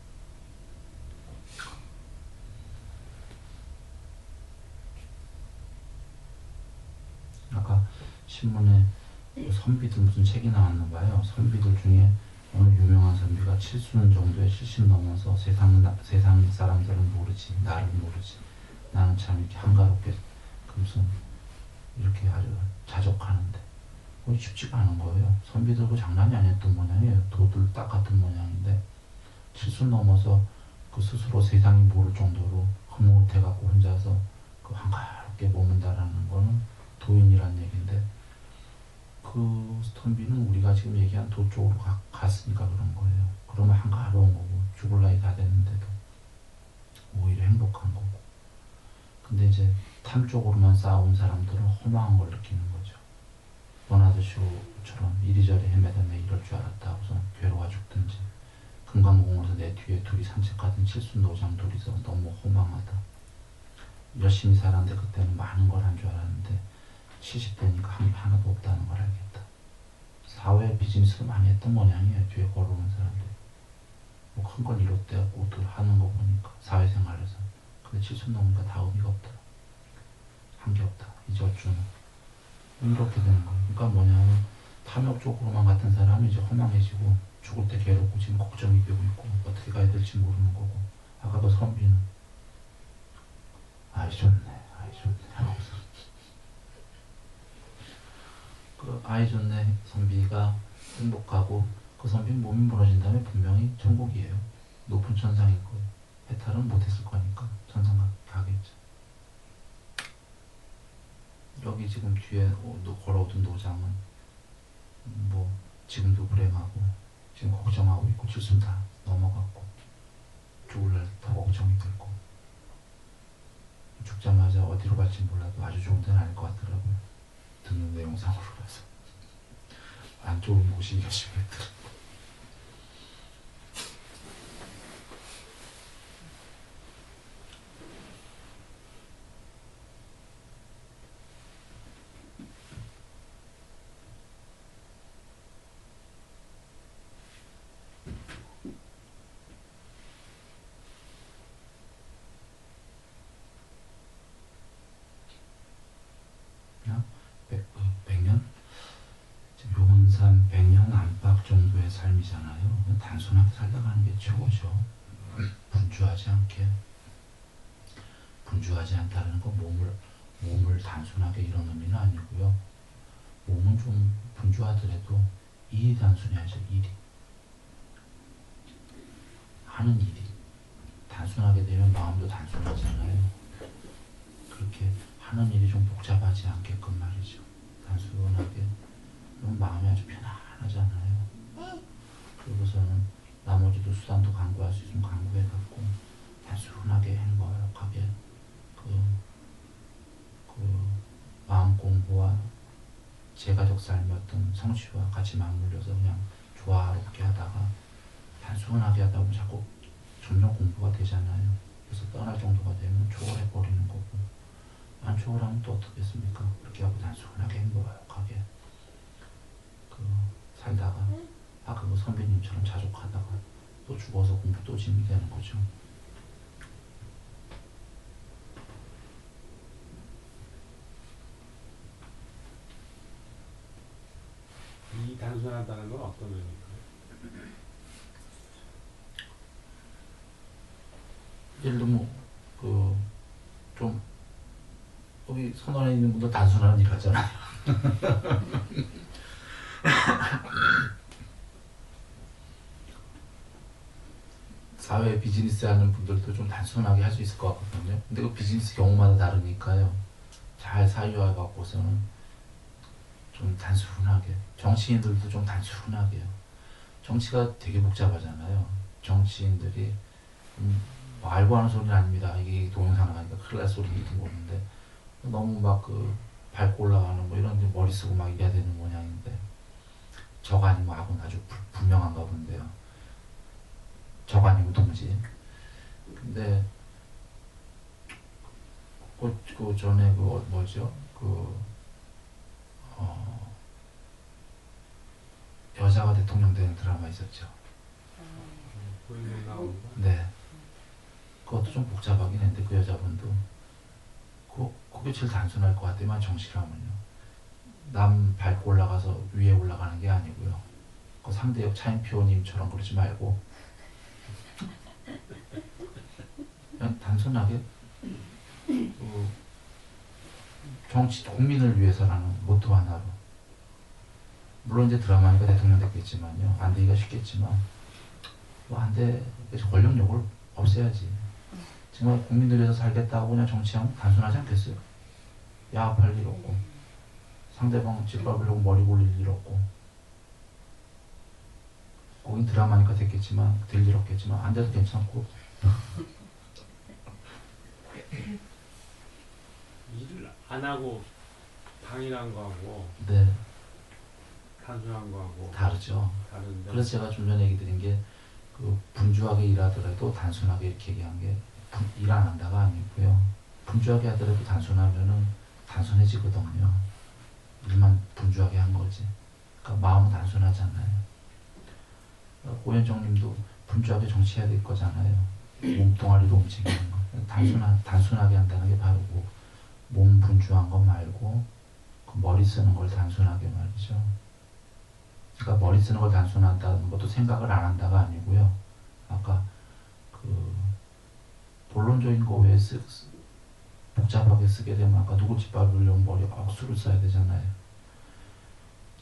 신문에 그 선비들 무슨 책이 나왔나 봐요. 선비들 중에 어느 유명한 선비가 칠순 정도에 70 넘어서 세상 사람들은 모르지, 나를 모르지. 나는 참 이렇게 한가롭게 그 무슨 이렇게 아주 자족하는데 그거 쉽지가 않은 거예요. 선비들도 장난이 아니었던 모양이에요. 도들 딱 같은 모양인데 70 넘어서 그 스스로 세상이 모를 정도로 흐뭇해갖고 혼자서 그 한가롭게 머문다라는 거는 도인이란 얘기인데 그 선비는 우리가 지금 얘기한 도 쪽으로 갔으니까 그런 거예요. 그러면 한가로운 거고 죽을 나이 다 됐는데도 오히려 행복한 거고. 근데 이제 탐 쪽으로만 쌓아온 사람들은 허망한 걸 느끼는 거죠. 버나드쇼처럼 이리저리 헤매다며 이럴 줄 알았다 하고서 괴로워 죽든지 금강공원에서 내 뒤에 둘이 산책하던 칠순노장 둘이서 너무 허망하다. 열심히 살았는데 그때는 많은 걸 한 줄 알았는데 70대니까 한 게 하나도 없다는 걸 알겠다. 사회 비즈니스를 많이 했던 모양이에요. 뒤에 걸어오는 사람들. 뭐 큰 걸 이뤘대고 또 하는 거 보니까 사회생활에서. 근데 70 넘으니까 다 의미가 없더라. 한 게 없다. 이제 어쩌노. 이렇게 되는 거예요. 그러니까 뭐냐면 탐욕 쪽으로만 갔던 사람이 이제 허망해지고 죽을 때 괴롭고 지금 걱정이 되고 있고 어떻게 가야 될지 모르는 거고. 아까 그 선비는 아이 좋네 하고서 그 아이 좋네 선비가 행복하고 그 선비는 몸이 무너진 다음에 분명히 천국이에요. 높은 천상일 거예요. 해탈은 못했을 거니까 천상 가겠죠. 여기 지금 뒤에 걸어오던 노장은 뭐 지금도 불행하고 지금 걱정하고 있고 칠순 다 넘어갔고 죽을 날 더 걱정이 들고 죽자마자 어디로 갈지 몰라도 아주 좋은 데는 아닐 것 같더라고요. 듣는 내용상으로 봐서 안 좋은 곳이 열심히 했더라고요. 지금 100년 안팎 정도의 삶이잖아요. 단순하게 살다 가는 게 최고죠. 분주하지 않다는 건 몸을 단순하게 이런 의미는 아니고요. 몸은 좀 분주하더라도 일이 단순해야죠. 하는 일이 단순하게 되면 마음도 단순하잖아요. 그렇게 하는 일이 좀 복잡하지 않게끔 말이죠. 단순하게 그럼 마음이 아주 편안하잖아요. 그리고서는 나머지도 수단도 강구할 수 있으면 강구해갖고 단순하게 행복하게 그 마음 공부와 제가족 삶의 어떤 성취와 같이 맞물려서 그냥 조화롭게 하다가 단순하게 하다 보면 자꾸 점점 공부가 되잖아요. 그래서 떠날 정도가 되면 초월해버리는 거고 안 초월하면 또 어떻겠습니까? 그렇게 하고 단순하게 행복하게 살다가 아까 그 선배님처럼 자족하다가 또 죽어서 공부 또 짐이 되는 거죠. 이 단순하다는 건 어떤 의미일까요? 예를 들면 좀 여기 선원에 있는 분들 단순한 일 하잖아요. 사회 비즈니스 하는 분들도 좀 단순하게 할 수 있을 것 같거든요. 근데 그 비즈니스 경우마다 다르니까요. 잘 사유화 갖고서는 좀 단순하게, 정치인들도 좀 단순하게요. 정치가 되게 복잡하잖아요. 정치인들이 뭐 알고 하는 소리는 아닙니다. 이게 동영상 나가니까 큰일 날 소리도 모르는데 너무 막 밟고 올라가는 뭐 이런 데 머리 쓰고 막 이래야 되는 모양인데 적 아니면 악은 아주 분명한가 본데요. 적 아니고 동지. 근데 그 전에 뭐죠? 여자가 대통령 되는 드라마 있었죠. 보이는 나오는 거? 네. 그것도 좀 복잡하긴 했는데 그 여자분도 그게 제일 단순할 것 같아요. 정치라면요. 남 밟고 올라가서 위에 올라가는 게 아니고요. 그 상대역 차인표님처럼 그러지 말고 그냥 단순하게 그 정치 국민을 위해서라는 모토 하나로, 물론 이제 드라마니까 대통령 됐겠지만요, 안 되기가 쉽겠지만 뭐 안 돼. 그래서 권력욕을 없애야지. 정말 국민들 위해서 살겠다고 그냥 정치하면 단순하지 않겠어요? 야합할 일 없고 상대방 짓밟으려고 머리 굴릴 일 없고, 거긴 드라마니까 됐겠지만 될 일 없겠지만 안 돼도 괜찮고. 일을 안 하고 당일한 거하고 네, 단순한 거하고 다르죠. 다른데. 그래서 제가 좀 전에 얘기 드린 게 그 분주하게 일하더라도 단순하게 이렇게 얘기한 게 일 안 한다가 아니고요. 분주하게 하더라도 단순하면은 단순해지거든요. 일만 분주하게 한 거지. 그러니까 마음은 단순하잖아요. 고현정님도 분주하게 정치해야 될 거잖아요. 몸뚱아리로 움직이는 거. 단순하게 한다는 게 바로고, 몸 분주한 거 말고 그 머리 쓰는 걸 단순하게 말이죠. 그러니까 머리 쓰는 걸 단순하다는 것도 생각을 안 한다가 아니고요. 아까 그 본론적인 거 왜 복잡하게 쓰게 되면 아까 누구 짓밟으려면 머리 억수를 써야 되잖아요.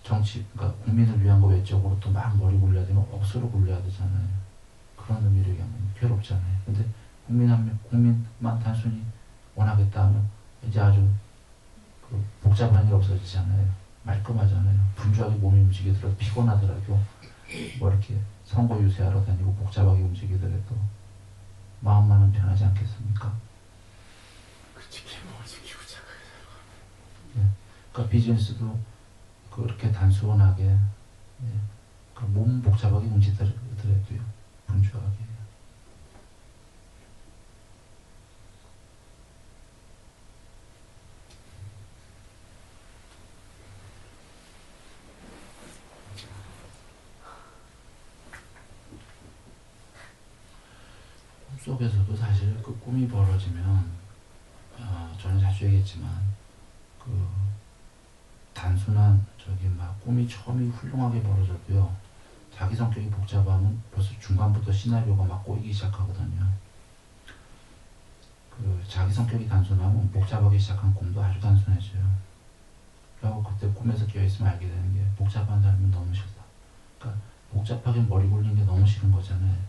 정치, 그러니까 국민을 위한 거 외적으로 또 막 머리 굴려야 되면 억수로 굴려야 되잖아요. 그런 의미로 얘기하면 괴롭잖아요. 근데 국민만 단순히 원하겠다 하면 이제 아주 그 복잡한 일 없어지잖아요. 말끔하잖아요. 분주하게 몸이 움직이더라도 피곤하더라도 뭐 이렇게 선거 유세하러 다니고 복잡하게 움직이더라도 마음만은 편하지 않겠습니까? 그치, 기분 지키고 자고. 그러니까 비즈니스도 그렇게 단순하게, 예, 그 몸 복잡하게 움직이더라도요 분주하게. 꿈속에서도 사실 그 꿈이 벌어지면 저는 자주 얘기했지만 그 단순한 저기 막 꿈이 처음이 훌륭하게 벌어져도요, 자기 성격이 복잡하면 벌써 중간부터 시나리오가 막 꼬이기 시작하거든요. 그 자기 성격이 단순하면 복잡하게 시작한 꿈도 아주 단순해져요. 그리고 그때 꿈에서 깨어있으면 알게 되는 게 복잡한 사람은 너무 싫다. 그러니까 복잡하게 머리 굴리는 게 너무 싫은 거잖아요.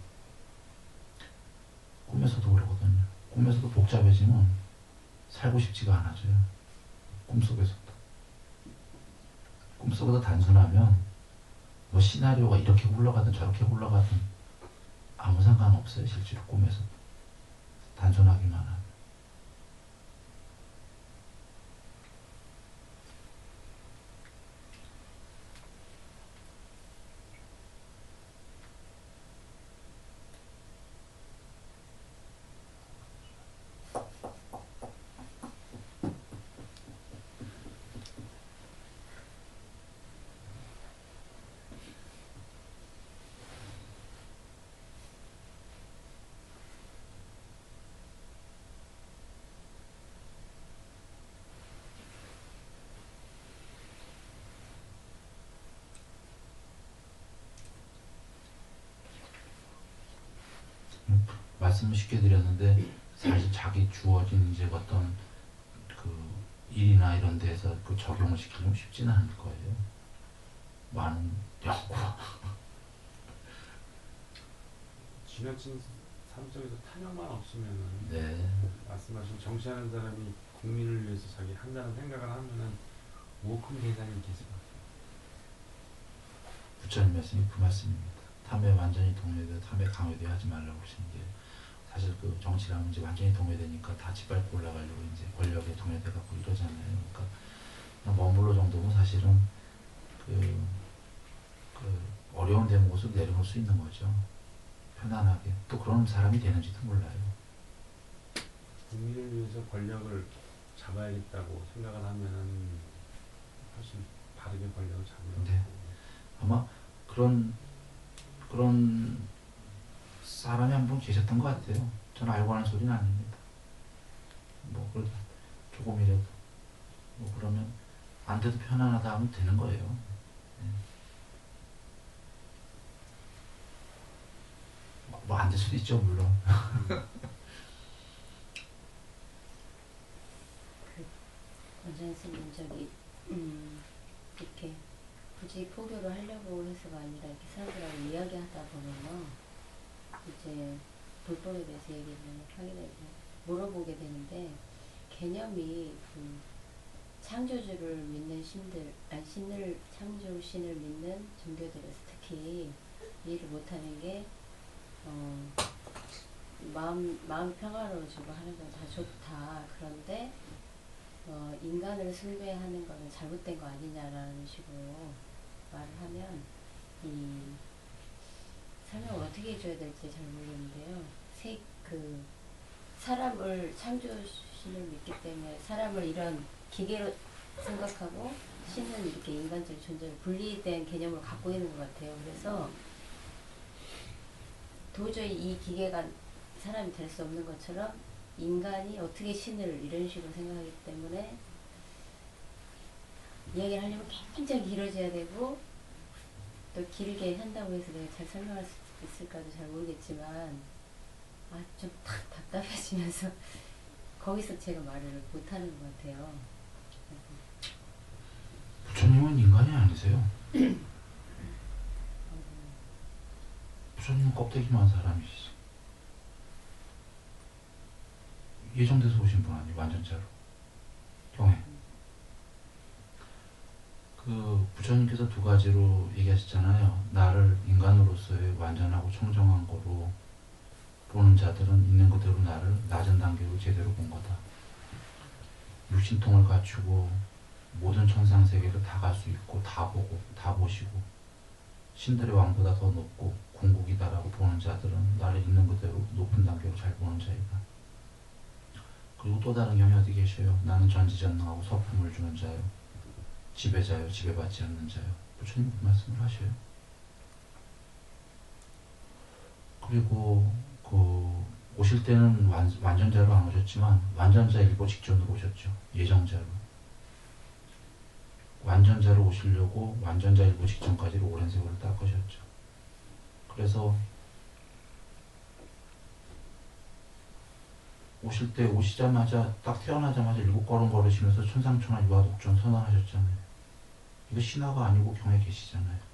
꿈에서도 그러거든요. 꿈에서도 복잡해지면 살고 싶지가 않아져요. 꿈속에서도. 꿈속에서 단순하면 뭐 시나리오가 이렇게 굴러가든 저렇게 굴러가든 아무 상관없어요. 실제로 꿈에서 단순하기만 하면. 말씀을 쉽게 드렸는데 사실 자기 주어진 이제 어떤 그 일이나 이런 데서 그 적용을 시키려면 쉽지는 않을 거예요. 많은 연구. 지나친 삶 속에서 탐욕만 없으면은, 네. 말씀하신 정치하는 사람이 국민을 위해서 자기 한다는 생각을 하면은 뭐 큰 계산이 있겠어요. 부처님 말씀이 그 말씀입니다. 탐에 완전히 동요되어 탐에 강요되어 하지 말라고 하시는 게, 사실 그 정치라면 이제 완전히 동요되니까 다 짓밟고 올라가려고 이제 권력에 동요돼갖고 이러잖아요. 그러니까 그냥 머물러 정도면 사실은 그 어려운 대목을 내려놓을 수 있는 거죠. 편안하게. 또 그런 사람이 되는지도 몰라요. 국민을 위해서 권력을 잡아야겠다고 생각을 하면은 훨씬 바르게 권력을 잡으려고. 네. 아마 그런 사람이 한 분 계셨던 것 같아요. 저는 알고 하는 소리는 아닙니다. 뭐 그래도 조금이라도 뭐 그러면 안 돼도 편안하다 하면 되는 거예요. 뭐 안 될 수도 있죠, 물론. 원장님 선생님 저기 이렇게 굳이 포교를 하려고 해서가 아니라 이렇게 사람들하고 이야기하다 보면요 이제 불법에 대해서 얘기를 하게 되고 물어보게 되는데 개념이 창조주를 믿는 신들 아니 신을 창조신을 믿는 종교들에서 특히 이해를 못하는 게 마음 평화로워지고 하는 건 다 좋다. 그런데 인간을 숭배하는 거는 잘못된 거 아니냐라는 식으로 말을 하면 이 설명을 어떻게 해줘야 될지 잘 모르겠는데요. 사람을 창조신을 믿기 때문에 사람을 이런 기계로 생각하고 신은 이렇게 인간적인 존재를 분리된 개념을 갖고 있는 것 같아요. 그래서 도저히 이 기계가 사람이 될 수 없는 것처럼 인간이 어떻게 신을 이런 식으로 생각하기 때문에 이야기를 하려면 굉장히 길어져야 되고 또 길게 한다고 해서 내가 잘 설명할 수 있을까도 잘 모르겠지만 좀 답답해지면서 거기서 제가 말을 못하는 것 같아요. 부처님은 인간이 아니세요. 부처님은 껍데기만 한 사람이시죠. 예정돼서 오신 분 아니에요. 완전자로. 경혜. 부처님께서 두 가지로 얘기하셨잖아요. 나를 인간으로서의 완전하고 청정한 거로 보는 자들은 있는 그대로 나를 낮은 단계로 제대로 본 거다. 육신통을 갖추고 모든 천상세계를 다 갈 수 있고 다 보고 다 보시고 신들의 왕보다 더 높고 궁극이다라고 보는 자들은 나를 있는 그대로 높은 단계로 잘 보는 자이다. 그리고 또 다른 경이 어디 계셔요? 나는 전지전능하고 서품을 주는 자요. 지배자요. 지배받지 않는 자요. 부처님 그 말씀을 하셔요. 그리고 오실 때는 완전자로 안 오셨지만 완전자 일보 직전으로 오셨죠. 예정자로. 완전자로 오시려고 완전자 일보 직전까지로 오랜 세월을 닦으셨죠. 그래서 오실 때 오시자마자 딱 태어나자마자 7걸음 걸으시면서 천상천하 유아독존 선언하셨잖아요. 이거 신화가 아니고 경에 계시잖아요.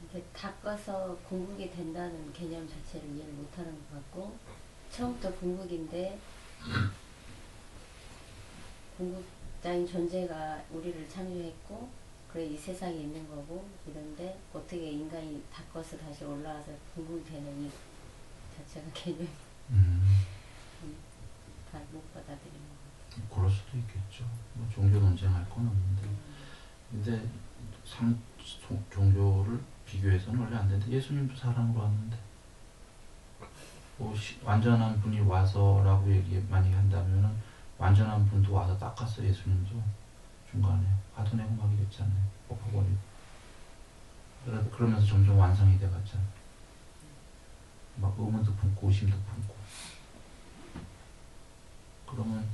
이렇게 닦아서 궁극이 된다는 개념 자체를 이해를 못하는 것 같고 처음부터 궁극인데 궁극자인 존재가 우리를 창조했고 그래 이 세상에 있는 거고 이런데 어떻게 인간이 닦아서 다시 올라와서 궁극이 되는 이 자체가 개념이 잘 못 받아들이는 것 같아요. 그럴 수도 있겠죠. 뭐 종교 논쟁할 건 없는데. 근데 종교를 비교해서는 원래 안 되는데 예수님도 사람으로 왔는데 완전한 분이 와서라고 얘기 많이 한다면은 완전한 분도 와서 닦았어. 예수님도 중간에 화도 내고 막 이랬잖아요. 엎어버리고. 그러면서 점점 완성이 돼갔잖아. 막 의문도 품고 의심도 품고. 그러면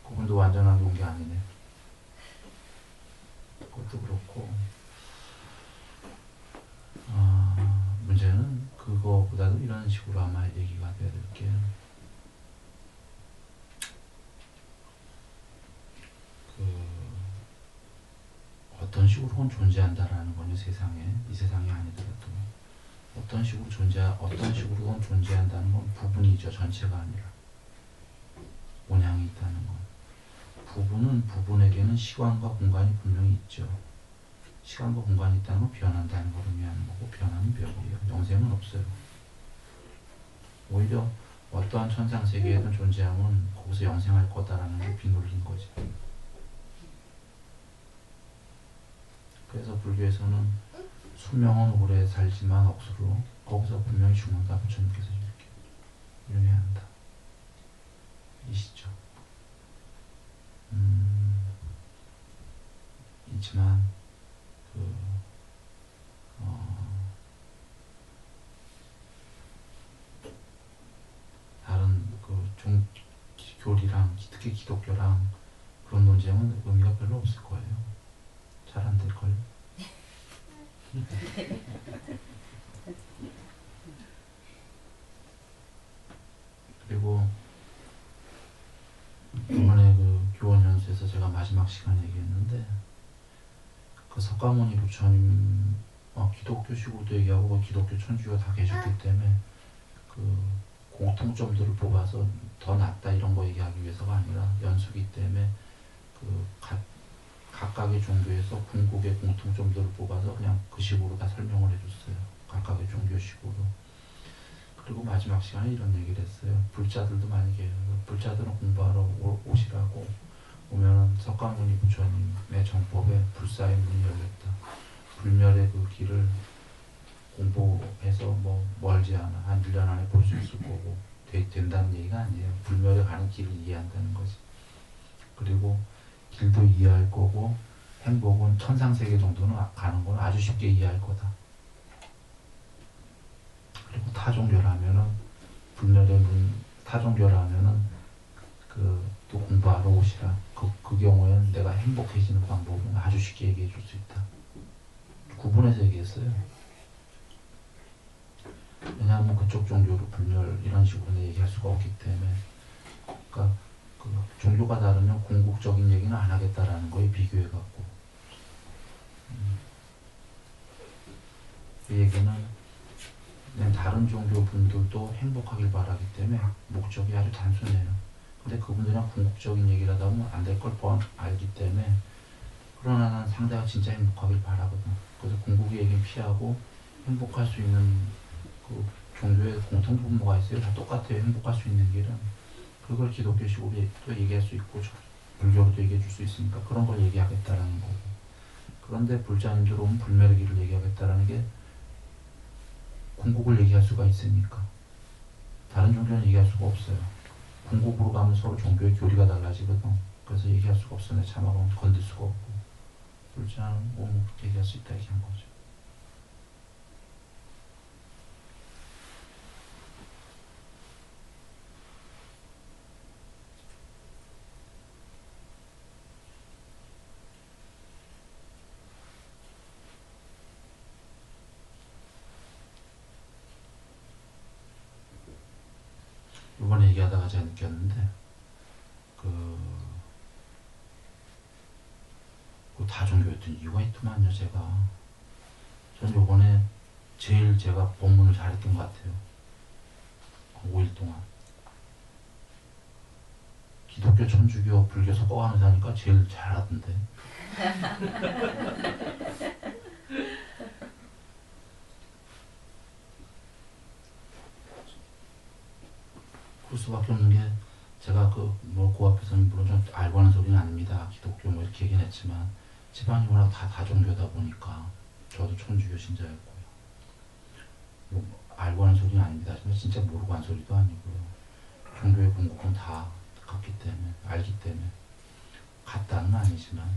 그분도 완전하게 온 게 아니네. 그것도 그렇고. 문제는 그거보다도 이런 식으로 아마 얘기가 돼야 될 게 어떤 식으로는 존재한다라는 거는 이 세상이 아니더라도 어떤 식으로든 존재한다는 건 부분이죠. 전체가 아니라. 온양이 있다는 건. 부분에게는 시간과 공간이 분명히 있죠. 시간과 공간이 있다는 건 변한다는 걸 의미하는 거고 변하는 벽이에요. 영생은 없어요. 오히려 어떠한 천상세계에든 존재하면 거기서 영생할 거다라는 게 비놀린 거지. 그래서 불교에서는 수명은 오래 살지만 억수로 거기서 분명히 죽는다. 부처님께서 이렇게 유명해야 한다. 이시죠. 있지만 다른 교리랑 특히 기독교랑 그런 논쟁은 의미가 별로 없을 거예요. 잘 안 될걸요. 그리고 이번에 그 교원연수에서 제가 마지막 시간에 얘기했는데 그 석가모니 부처님 기독교식으로도 얘기하고 기독교 천주교 다 계셨기 때문에 그 공통점들을 뽑아서 더 낫다 이런 거 얘기하기 위해서가 아니라 연수기 때문에 그 각각의 종교에서 궁극의 공통점들을 뽑아서 그냥 그 식으로 다 설명을 해줬어요. 각각의 종교식으로. 그리고 마지막 시간에 이런 얘기를 했어요. 불자들도 많이 계세요. 불자들은 공부하러 오시라고 오면은 석가모니 부처님의 정법에 불사의 문이 열렸다. 불멸의 그 길을 공부해서 뭐 멀지 않아 한 1년 안에 볼 수 있을 거고 된다는 얘기가 아니에요. 불멸에 가는 길을 이해한다는 거지. 그리고 길도 이해할 거고 행복은 천상세계 정도는 가는 건 아주 쉽게 이해할 거다. 그리고 타종교라면은 불멸의 문 타종교라면은 또 공부하러 오시라. 그 경우에는 내가 행복해지는 방법은 아주 쉽게 얘기해 줄 수 있다. 구분해서 얘기했어요. 왜냐하면 그쪽 종교로 불멸 이런 식으로 얘기할 수가 없기 때문에. 그러니까 그 종교가 다르면 궁극적인 얘기는 안 하겠다라는 거에 비교해 갖고. 그 얘기는 그냥 다른 종교 분들도 행복하길 바라기 때문에 목적이 아주 단순해요. 근데 그분들이랑 궁극적인 얘기를 하다 보면 안 될 걸 뻔 알기 때문에 그러나 난 상대가 진짜 행복하길 바라거든. 그래서 궁극의 얘기는 피하고 행복할 수 있는 그 종교의 공통분모가 있어요. 다 똑같아요. 행복할 수 있는 길은. 그걸 기독교식으로 또 얘기할 수 있고 불교로도 얘기해 줄 수 있으니까 그런 걸 얘기하겠다라는 거고. 그런데 불자님들 오면 불멸의 길을 얘기하겠다라는 게 궁극을 얘기할 수가 있으니까. 다른 종교는 얘기할 수가 없어요. 궁극으로 가면 서로 종교의 교리가 달라지거든. 그래서 얘기할 수가 없어. 내 자막은 건들 수가 없고. 불자는 오면 그렇게 얘기할 수 있다 얘기한 거죠. 이번에 얘기하다가 제가 느꼈는데 그 다종교였던 이유가 있더만요. 제가 전 요번에 제일 제가 법문을 잘했던 것 같아요. 5일 동안 기독교, 천주교, 불교 섞어가면서 하니까 제일 잘하던데. 그럴 수밖에 없는 게 제가 그 앞에서는 물론 좀 알고 하는 소리는 아닙니다. 기독교 뭐 이렇게 얘기는 했지만 집안이 워낙 다 다종교다 보니까 저도 천주교 신자였고요. 뭐 알고 하는 소리는 아닙니다. 하지만 진짜 모르고 한 소리도 아니고요. 종교의 궁극은 다 같기 때문에 알기 때문에 같다는 아니지만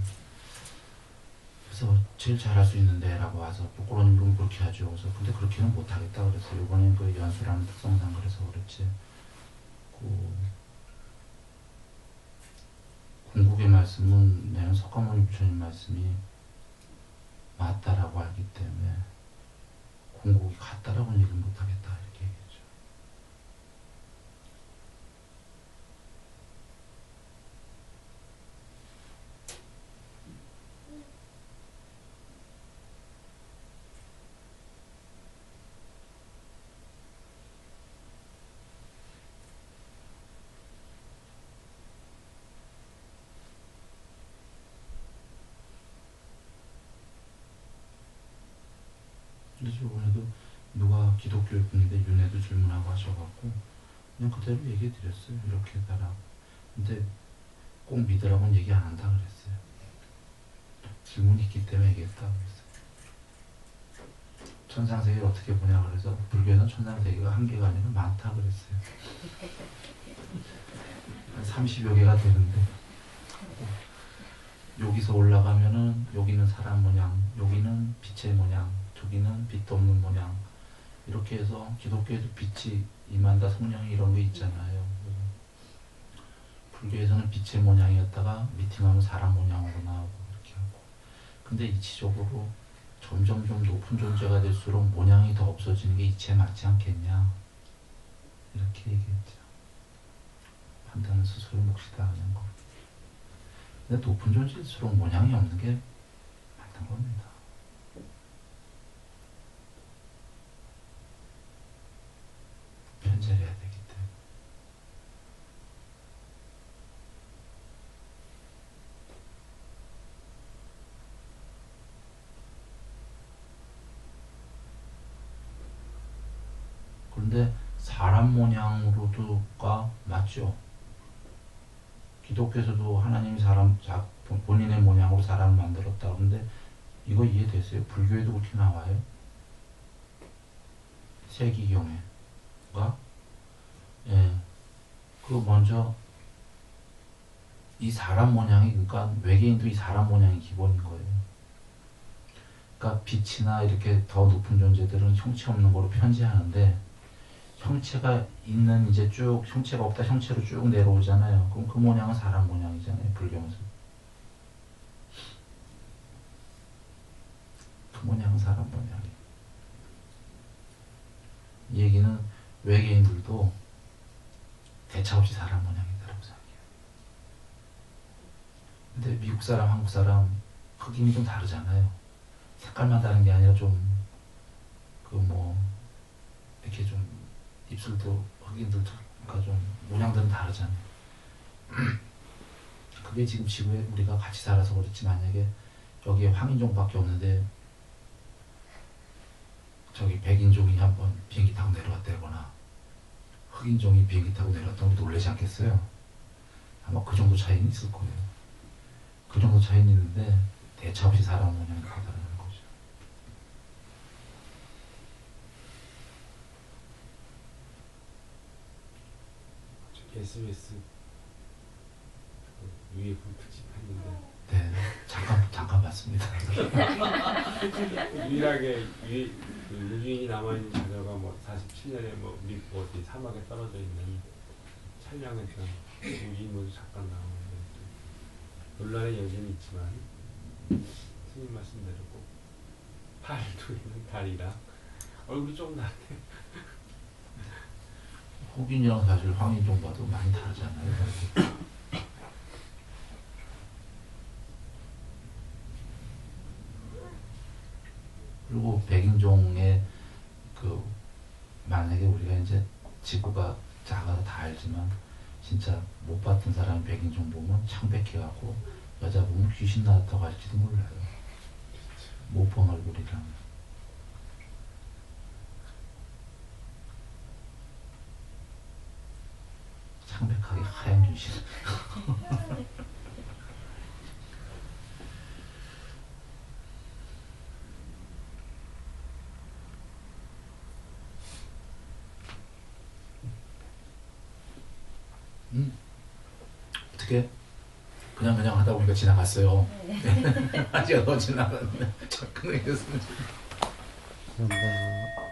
그래서 제일 잘할 수 있는데 라고 와서 부끄러운 그럼 그렇게 하죠. 그래서 근데 그렇게는 못하겠다 그래서 이번엔 그 연수라는 특성상 그래서 그렇지 궁극의 말씀은 내는 석가모니 부처님 말씀이 맞다라고 알기 때문에 궁극이 같다라고는 얘기를 못하겠다 이렇게 얘기했죠. 그래서 이번에도 누가 기독교일 분인데 윤회도 질문하고 하셔갖고 그냥 그대로 얘기해 드렸어요. 이렇게 해달라고. 근데 꼭 믿으라고는 얘기 안 한다 그랬어요. 질문이 있기 때문에 얘기했다 그랬어요. 천상세계를 어떻게 보냐 그래서 불교에는 천상세계가 한 개가 아니라 많다 그랬어요. 한 30여 개가 되는데 여기서 올라가면은 여기는 사람 모양, 여기는 빛의 모양, 저기는 빛도 없는 모양 이렇게 해서 기독교에도 빛이 임한다 성령이 이런 거 있잖아요. 불교에서는 빛의 모양이었다가 미팅하면 사람 모양으로 나오고 이렇게 하고. 근데 이치적으로 점점 좀 높은 존재가 될수록 모양이 더 없어지는 게 이치에 맞지 않겠냐 이렇게 얘기했죠. 판단은 스스로 몫이다 하는 거. 근데 높은 존재일수록 모양이 없는 게 맞는 겁니다. 편제해야 되기 때문에. 그런데 사람 모양으로도가 맞죠. 기독교에서도 하나님이 본인의 모양으로 사람을 만들었다. 근데 이거 이해되세요? 불교에도 그렇게 나와요. 세기경에가 예, 그 먼저 이 사람 모양이 그러니까 외계인도 이 사람 모양이 기본인 거예요. 그러니까 빛이나 이렇게 더 높은 존재들은 형체 없는 거로 편지하는데 형체가 있는 이제 쭉 형체가 없다 형체로 쭉 내려오잖아요. 그럼 그 모양은 사람 모양이잖아요. 불경에서 그 모양은 사람 모양이. 이 얘기는 외계인들도 대차 없이 사람 모양이다라고 생각해요. 근데 미국 사람, 한국 사람 흑인이 좀 다르잖아요. 색깔만 다른 게 아니라 좀 그 뭐 이렇게 좀 입술도 흑인들도 그러니까 좀 모양들은 다르잖아요. 그게 지금 지구에 우리가 같이 살아서 그렇지 만약에 여기에 황인종밖에 없는데 저기 백인종이 한번 비행기 타고 내려왔다거나 흑인종이 비행기 타고 내려왔다고 놀라지 않겠어요? 아마 그 정도 차이는 있을 거예요. 그 정도 차이는 있는데 대차 없이 사람 모양이 다르다는 거죠. SBS 그 위에 불특집 했는데 네, 잠깐 봤습니다. 유일하게 그 유주인이 남아있는 자녀가 뭐 47년에 뭐 미국 어디 사막에 떨어져 있는 촬영했던 유주인 모두 잠깐 나오는데 논란의 여지는 있지만 스님 말씀대로 꼭 팔도 있는 다리랑 얼굴이 좀 다르네. 흑인이랑 사실 황인종 봐도 많이 다르잖아요. 그리고 백인종의 그 만약에 우리가 이제 지구가 작아서 다 알지만 진짜 못 봤던 사람이 백인종 보면 창백해갖고 여자 보면 귀신 나왔다고 할지도 몰라요. 못 본 얼굴이랑. 창백하게 하얀 귀신. 어떻게 그냥 하다 보니까 지나갔어요. 네. 아직 더 지나갔네. 접근하겠습니다. 그럼 뭐